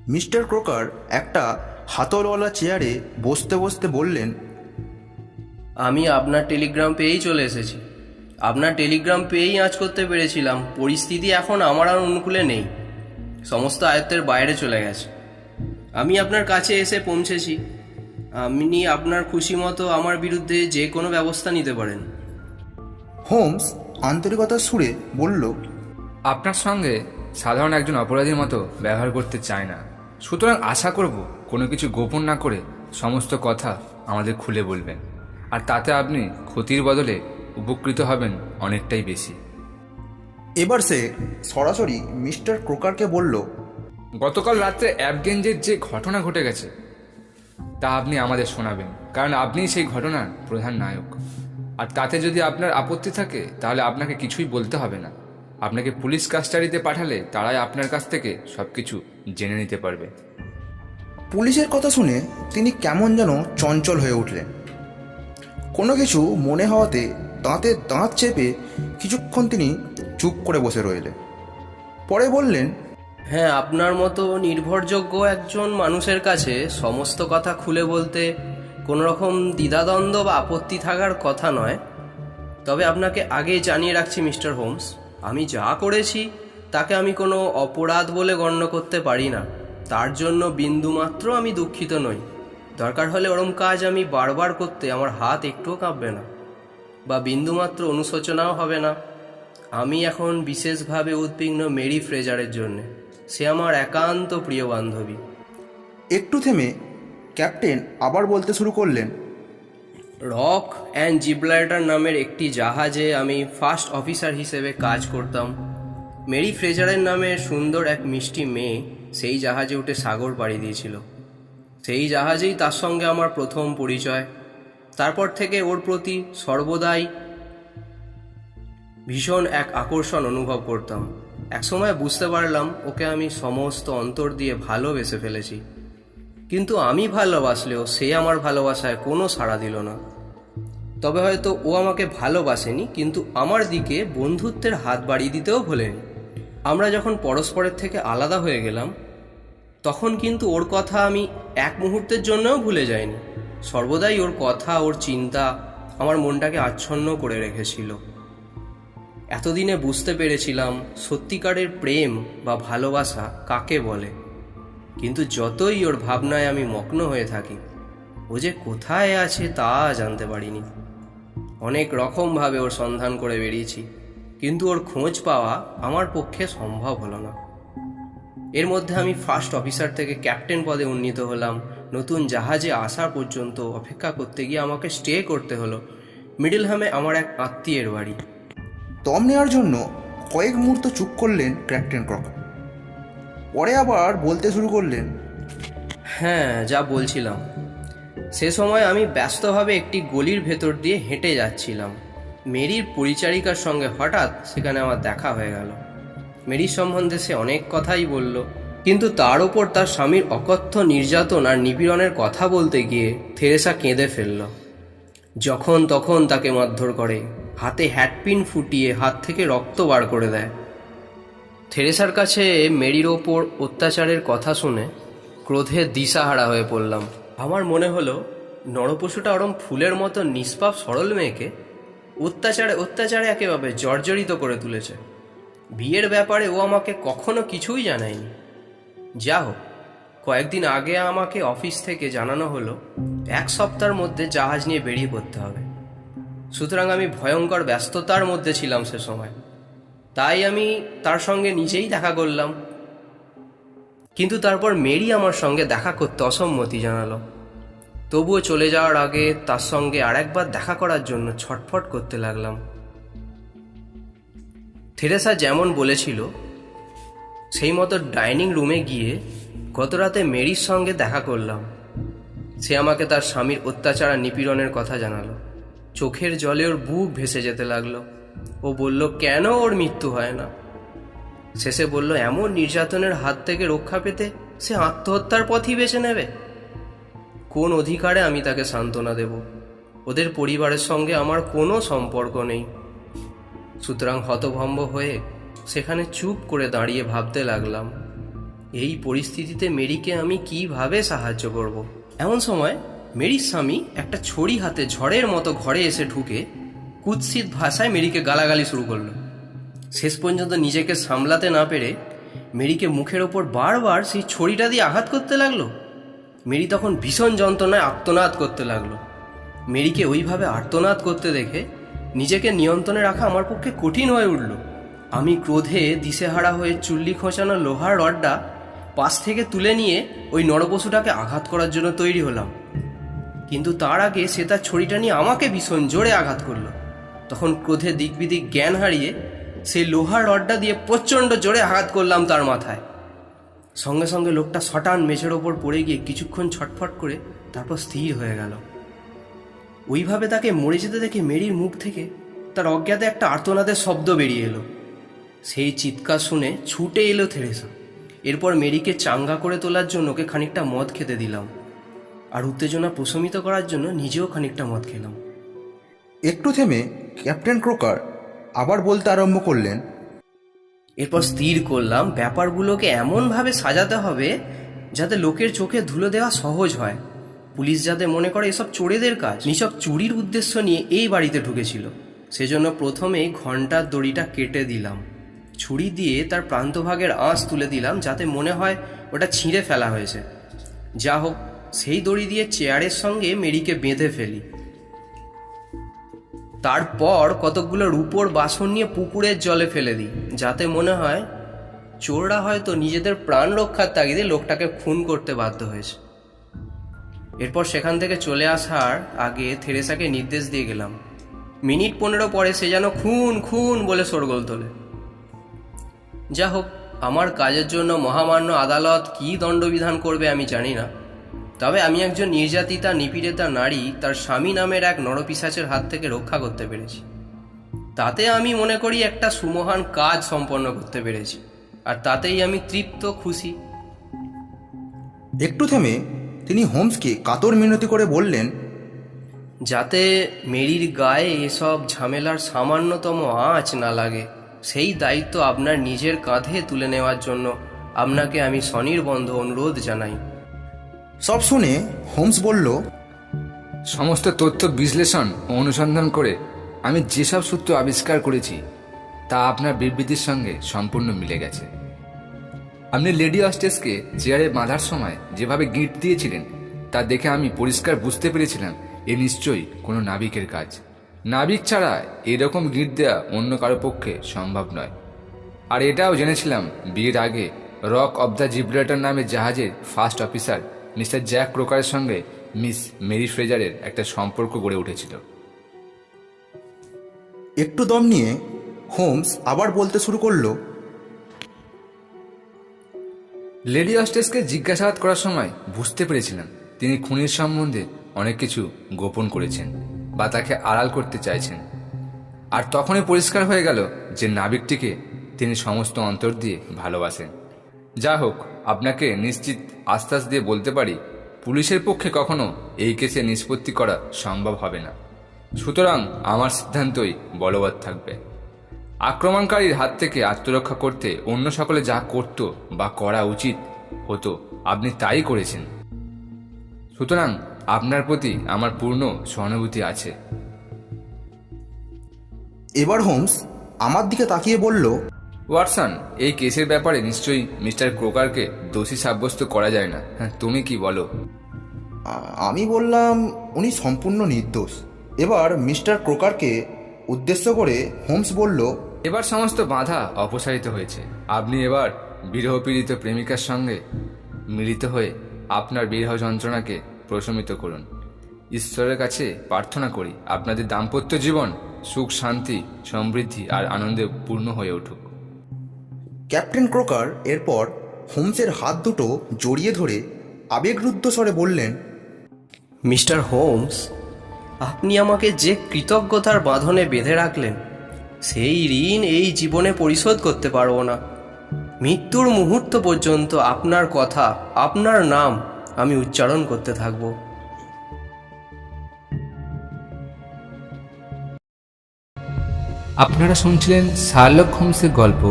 [SPEAKER 2] মিস্টার ক্রোকার একটা হাতলওয়ালা চেয়ারে বসতে বসতে বললেন,
[SPEAKER 8] আমি আপনার টেলিগ্রাম পেয়েই চলে এসেছি। আপনার টেলিগ্রাম পেয়েই আঁচ করতে পেরেছিলাম। পরিস্থিতি এখন আমার আর অনুকূলে নেই, সমস্ত আয়ত্তের বাইরে চলে গেছে। আমি আপনার কাছে এসে পৌঁছেছি। আপনি আপনার খুশি মতো আমার বিরুদ্ধে যে কোনো ব্যবস্থা নিতে পারেন।
[SPEAKER 2] হোমস আন্তরিকতার সুরে বলল,
[SPEAKER 1] আপনার সঙ্গে সাধারণ একজন অপরাধীর মতো ব্যবহার করতে চায় না, সুতরাং আশা করব কোনো কিছু গোপন না করে সমস্ত কথা আমাদের খুলে বলবেন, আর তাতে আপনি ক্ষতির বদলে উপকৃত হবেন অনেকটাই বেশি।
[SPEAKER 2] এবার সে সরাসরি মিস্টার ক্রোকারকে বলল,
[SPEAKER 1] গতকাল রাত্রে অ্যাবগেঞ্জের যে ঘটনা ঘটে গেছে তা আপনি আমাদের শোনাবেন, কারণ আপনিই সেই ঘটনার প্রধান নায়ক। আর তাতে যদি আপনার আপত্তি থাকে তাহলে আপনাকে কিছুই বলতে হবে না। আপনাকে পুলিশ কাস্টাডিতে পাঠালে তারাই আপনার কাছ থেকে সব কিছু জেনে নিতে পারবে।
[SPEAKER 2] পুলিশের কথা শুনে তিনি কেমন যেন চঞ্চল হয়ে উঠলেন। কোনো কিছু মনে হওয়াতে দাঁতে দাঁত চেপে কিছুক্ষণ তিনি চুপ করে বসে রইলেন। পরে বললেন,
[SPEAKER 8] হ্যাঁ, আপনার মতো নির্ভরযোগ্য একজন মানুষের কাছে সমস্ত কথা খুলে বলতে কোনো রকম দ্বিধাদ্বন্দ্ব বা আপত্তি থাকার কথা নয়। তবে আপনাকে আগেই জানিয়ে রাখছি মিস্টার হোমস, আমি যা করেছি তাকে আমি কোনো অপরাধ বলে গণ্য করতে পারি না। তার জন্য বিন্দুমাত্র আমি দুঃখিত নই। দরকার হলে ওরম কাজ আমি বারবার করতে আমার হাত একটুও কাঁপবে না, বা বিন্দুমাত্র অনুশোচনাও হবে না। আমি এখন বিশেষভাবে উদ্বিগ্ন মেরি ফ্রেজারের জন্যে। সে আমার একান্ত প্রিয় বান্ধবী।
[SPEAKER 2] একটু থেমে ক্যাপ্টেন আবার বলতে শুরু করলেন,
[SPEAKER 8] রক অ্যান্ড জিব্রাল্টার নামের একটি জাহাজে আমি ফার্স্ট অফিসার হিসেবে কাজ করতাম। মেরি ফ্রেজারের নামে সুন্দর এক মিষ্টি মেয়ে সেই জাহাজে উঠে সাগর পাড়ি দিয়েছিল। সেই জাহাজেই তার সঙ্গে আমার প্রথম পরিচয়। তারপর থেকে ওর প্রতি সর্বদাই ভীষণ এক আকর্ষণ অনুভব করতাম। একসময় বুঝতে পারলাম ওকে আমি সমস্ত অন্তর দিয়ে ভালোবেসে ফেলেছি। কিন্তু আমি ভালোবাসলেও সে আমার ভালোবাসায় কোনো সাড়া দিল না। তবে হয়তো ও আমাকে ভালোবাসেনি, কিন্তু আমার দিকে বন্ধুত্বের হাত বাড়িয়ে দিতেও ভোলেনি। আমরা যখন পরস্পরের থেকে আলাদা হয়ে গেলাম তখন কিন্তু ওর কথা আমি এক মুহূর্তের জন্যও ভুলে যাইনি। সর্বদাই ওর কথা, ওর চিন্তা আমার মনটাকে আচ্ছন্ন করে রেখেছিল। এতদিনে বুঝতে পেরেছিলাম সত্যিকারের প্রেম বা ভালোবাসা কাকে বলে। কিন্তু যতই ওর ভাবনায় আমি মগ্ন হয়ে থাকি, ও যে কোথায় আছে তা জানতে পারিনি। অনেক রকমভাবে ওর সন্ধান করে বেরিয়েছি, কিন্তু ওর খোঁজ পাওয়া আমার পক্ষে সম্ভব হলো না। এর মধ্যে আমি ফার্স্ট অফিসার থেকে ক্যাপ্টেন পদে উন্নীত হলাম। নতুন জাহাজে আসা পর্যন্ত অপেক্ষা করতে গিয়ে আমাকে স্টে করতে হলো মিডলহ্যামে আমার এক আত্মীয়ের বাড়ি।
[SPEAKER 2] দম নেওয়ার জন্য কয়েক মুহূর্ত চুপ করলেন ক্যাপ্টেন ক্রকার। পরে আবার বলতে শুরু করলেন,
[SPEAKER 8] হ্যাঁ, যা বলছিলাম, সে সময় আমি ব্যস্তভাবে একটি গলির ভেতর দিয়ে হেঁটে যাচ্ছিলাম। মেরির পরিচারিকার সঙ্গে হঠাৎ সেখানে আমার দেখা হয়ে গেল। মেরির সম্বন্ধে সে অনেক কথাই বলল, কিন্তু তার ওপর তার স্বামীর অকথ্য নির্যাতন আর নিপীড়নের কথা বলতে গিয়ে থেরেসা কেঁদে ফেলল। যখন তখন তাকে মারধর করে, হাতে হ্যাটপিন ফুটিয়ে হাত থেকে রক্ত বার করে দেয়। থেরেসার কাছে মেরির ওপর অত্যাচারের কথা শুনে ক্রোধে দিশাহারা হয়ে পড়লাম। আমার মনে হলো নরপশুটা ওরম ফুলের মতো নিষ্পাপ সরল মেয়েকে অত্যাচারে একেবারে জর্জরিত করে তুলেছে। বিয়ের ব্যাপারে ও আমাকে কখনো কিছুই জানায়নি। যা হোক, কয়েকদিন আগে আমাকে অফিস থেকে জানানো হলো 1 সপ্তাহের মধ্যে জাহাজ নিয়ে বেরিয়ে পড়তে হবে। সুতরাং আমি ভয়ঙ্কর ব্যস্ততার মধ্যে ছিলাম সে সময়। তাই আমি তার সঙ্গে নিজেই দেখা করলাম। কিন্তু তারপর মেরি আমার সঙ্গে দেখা করতে অসম্মতি জানালো। তবুও চলে যাওয়ার আগে তার সঙ্গে আরেকবার দেখা করার জন্য ছটফট করতে লাগলাম। থেরেসা যেমন বলেছিল সেই মতো ডাইনিং রুমে গিয়ে গতরাতে মেরির সঙ্গে দেখা করলাম। সে আমাকে তার স্বামীর অত্যাচার আর নিপীড়নের কথা জানালো। চোখের জলে ওর বুক ভেসে যেতে লাগলো। ও বলল কেন ওর মৃত্যু হয় না। শেষে বলল এমন নির্যাতনের হাত থেকে রক্ষা পেতে সে আত্মহত্যার পথই বেছে নেবে। কোন অধিকারে আমি তাকে সান্ত্বনা দেব? ওদের পরিবারের সঙ্গে আমার কোনো সম্পর্ক নেই। সুতরাং হতভম্ব হয়ে সেখানে চুপ করে দাঁড়িয়ে ভাবতে লাগলাম, এই পরিস্থিতিতে মেরিকে আমি কিভাবে সাহায্য করব। এমন সময় মেরির স্বামী একটা ছড়ি হাতে ঝড়ের মতো ঘরে এসে ঢুকে কুৎসিত ভাষায় মেরিকে গালাগালি শুরু করলো। শেষ পর্যন্ত নিজেকে সামলাতে না পেরে মেরিকে মুখের ওপর বারবার সেই ছড়িটা দিয়ে আঘাত করতে লাগলো। মেরি তখন ভীষণ যন্ত্রণায় আর্তনাদ করতে লাগলো। মেরিকে ওইভাবে আর্তনাদ করতে দেখে নিজেকে নিয়ন্ত্রণে রাখা আমার পক্ষে কঠিন হয়ে উঠল। আমি ক্রোধে দিশেহারা হয়ে চুল্লি খোঁচানো লোহার রডটা পাশ থেকে তুলে নিয়ে ওই নরপশুটাকে আঘাত করার জন্য তৈরি হলাম। কিন্তু তার আগে সে তার ছড়িটা নিয়ে আমাকে ভীষণ জোরে আঘাত করলো। তখন ক্রোধে দিক বিদিক জ্ঞান হারিয়ে সেই লোহার রডটা দিয়ে প্রচণ্ড জোরে আঘাত করলাম তার মাথায়। সঙ্গে সঙ্গে লোকটা শটান মেঝের ওপর পড়ে গিয়ে কিছুক্ষণ ছটফট করে তারপর স্থির হয়ে গেল। ওইভাবে তাকে মরে যেতে দেখে মেরির মুখ থেকে তার অজ্ঞাতে একটা আর্তনাদের শব্দ বেরিয়ে এলো। সেই চিৎকার শুনে ছুটে এলো থেরেসা। এরপর মেরিকে চাঙ্গা করে তোলার জন্য ওকে খানিকটা মদ খেতে দিলাম, আর উত্তেজনা প্রশমিত করার জন্য নিজেও খানিকটা মদ খেলাম।
[SPEAKER 2] একটু থেমে ক্যাপ্টেন ক্রোকার আবার বলতে আরম্ভ করলেন,
[SPEAKER 8] এরপর স্থির করলাম ব্যাপারগুলোকে এমনভাবে সাজাতে হবে যাতে লোকের চোখে ধুলো দেওয়া সহজ হয়। পুলিশ যাতে মনে করে এসব চোরেদের কাজ, নিছক চুরির উদ্দেশ্য নিয়ে এই বাড়িতে ঢুকেছিল। সেজন্য প্রথমেই ঘণ্টার দড়িটা কেটে দিলাম, ছুরি দিয়ে তার প্রান্তভাগের আঁচ তুলে দিলাম যাতে মনে হয় ওটা ছিঁড়ে ফেলা হয়েছে। যা হোক, সেই দড়ি দিয়ে চেয়ারের সঙ্গে মেরিকে বেঁধে ফেলি। তারপর কতকগুলো রূপোর বাসন নিয়ে পুকুরের জলে ফেলে দিই, যাতে মনে হয় চোররা হয়তো নিজেদের প্রাণ রক্ষার তাগিদে লোকটাকে খুন করতে বাধ্য হয়েছে। এরপর সেখান থেকে চলে আসার আগে থেরেসাকে নির্দেশ দিয়ে গেলাম। মিনিট 15 পরে সে যেন খুন খুন বলে শোরগোল তোলে। যা হোক, আমার কাজের জন্য মহামান্য আদালত কী দণ্ডবিধান করবে আমি জানি না, তবে আমি একজন নির্যাতিতা নিপীড়িতা নারী তার স্বামী নামের এক নরপিশাচের হাত থেকে রক্ষা করতে পেরেছি। তাতে আমি মনে করি একটা সুমহান কাজ সম্পন্ন করতে পেরেছি, আর তাতেই আমি তৃপ্ত, খুশি।
[SPEAKER 2] একটু থেমে তিনি হোমসকে কাতর মিনতি করে বললেন,
[SPEAKER 8] যাতে মেরির গায়ে এসব ঝামেলার সামান্যতম আঁচ না লাগে, সেই দায়িত্ব আপনার নিজের কাঁধে তুলে নেওয়ার জন্য আপনাকে আমি স্বনির্বন্ধ অনুরোধ জানাই।
[SPEAKER 2] সব শুনে হোমস বলল,
[SPEAKER 1] সমস্ত তথ্য বিশ্লেষণ ও অনুসন্ধান করে আমি যেসব সূত্র আবিষ্কার করেছি তা আপনার বিবৃতির সঙ্গে সম্পূর্ণ মিলে গেছে। আপনি লেডি অস্টেসকে চেয়ারে বাঁধার সময় যেভাবে গিঁট দিয়েছিলেন তা দেখে আমি পরিষ্কার বুঝতে পেরেছিলাম এ নিশ্চয়ই কোনো নাবিকের কাজ। নাবিক ছাড়া এরকম গিঁট দেওয়া অন্য কারো পক্ষে সম্ভব নয়। আর এটাও জেনেছিলাম বিয়ের আগে রক অব দ্য জিব্রাল্টার নামে জাহাজের ফার্স্ট অফিসার মিস্টার জ্যাক ক্রোকারের সঙ্গে মিস মেরি ফ্রেজারের একটা সম্পর্ক গড়ে উঠেছিল।
[SPEAKER 2] একটু দম নিয়ে হোমস আবার বলতে শুরু করলো,
[SPEAKER 1] লেডি অস্টেসকে জিজ্ঞাসাবাদ করার সময় বুঝতে পেরেছিলাম তিনি খুনির সম্বন্ধে অনেক কিছু গোপন করেছেন বা তাকে আড়াল করতে চাইছেন। আর তখনই পরিষ্কার হয়ে গেল যে নাবিকটিকে তিনি সমস্ত অন্তর দিয়ে ভালোবাসেন। যা হোক, আপনাকে নিশ্চিত আশ্বাস দিয়ে বলতে পারি পুলিশের পক্ষে কখনো এই কেসে নিষ্পত্তি করা সম্ভব হবে না। সুতরাং আমার সিদ্ধান্তই বলবৎ থাকবে। আক্রমণকারীর হাত থেকে আত্মরক্ষা করতে অন্য সকলে যা করত বা করা উচিত হতো আপনি তাই করেছেন। সুতরাং আপনার প্রতি আমার পূর্ণ সহানুভূতি আছে।
[SPEAKER 2] এবার হোমস আমার দিকে তাকিয়ে বলল,
[SPEAKER 1] ওয়াটসন, এই কেসের ব্যাপারে নিশ্চয়ই মিস্টার ক্রোকারকে দোষী সাব্যস্ত করা যায় না। হ্যাঁ, তুমি কি বলো?
[SPEAKER 2] আমি বললাম উনি সম্পূর্ণ নির্দোষ। এবার মিস্টার ক্রোকারকে উদ্দেশ্য করে হোমস বলল,
[SPEAKER 1] এবার সমস্ত বাধা অপসারিত হয়েছে। আপনি এবার বিরহপীড়িত প্রেমিকার সঙ্গে মিলিত হয়ে আপনার বিরহ যন্ত্রণাকে প্রশমিত করুন। ঈশ্বরের কাছে প্রার্থনা করি আপনাদের দাম্পত্য জীবন সুখ, শান্তি, সমৃদ্ধি আর আনন্দে পূর্ণ হয়ে উঠুক।
[SPEAKER 2] ক্যাপ্টেন ক্রোকার এরপর হোমসের হাত দুটো জড়িয়ে ধরে আবেগরুদ্ধ স্বরে বললেন,
[SPEAKER 8] মিস্টার হোমস, আপনি আমাকে যে কৃতজ্ঞতার বাঁধনে বেঁধে রাখলেন সেই ঋণ এই জীবনে পরিশোধ করতে পারবো না। মৃত্যুর মুহূর্ত পর্যন্ত আপনার কথা, আপনার নাম আমি উচ্চারণ করতে থাকব।
[SPEAKER 1] আপনারা শুনছিলেন শার্লক হোমসের গল্প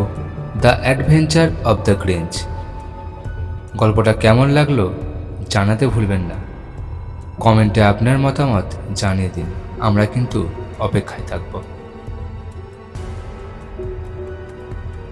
[SPEAKER 1] the adventure of the Grange. গল্পটা কেমন লাগলো জানাতে ভুলবেন না। কমেন্টে আপনার মতামত জানিয়ে দিন। আমরা কিন্তু অপেক্ষায় থাকবো।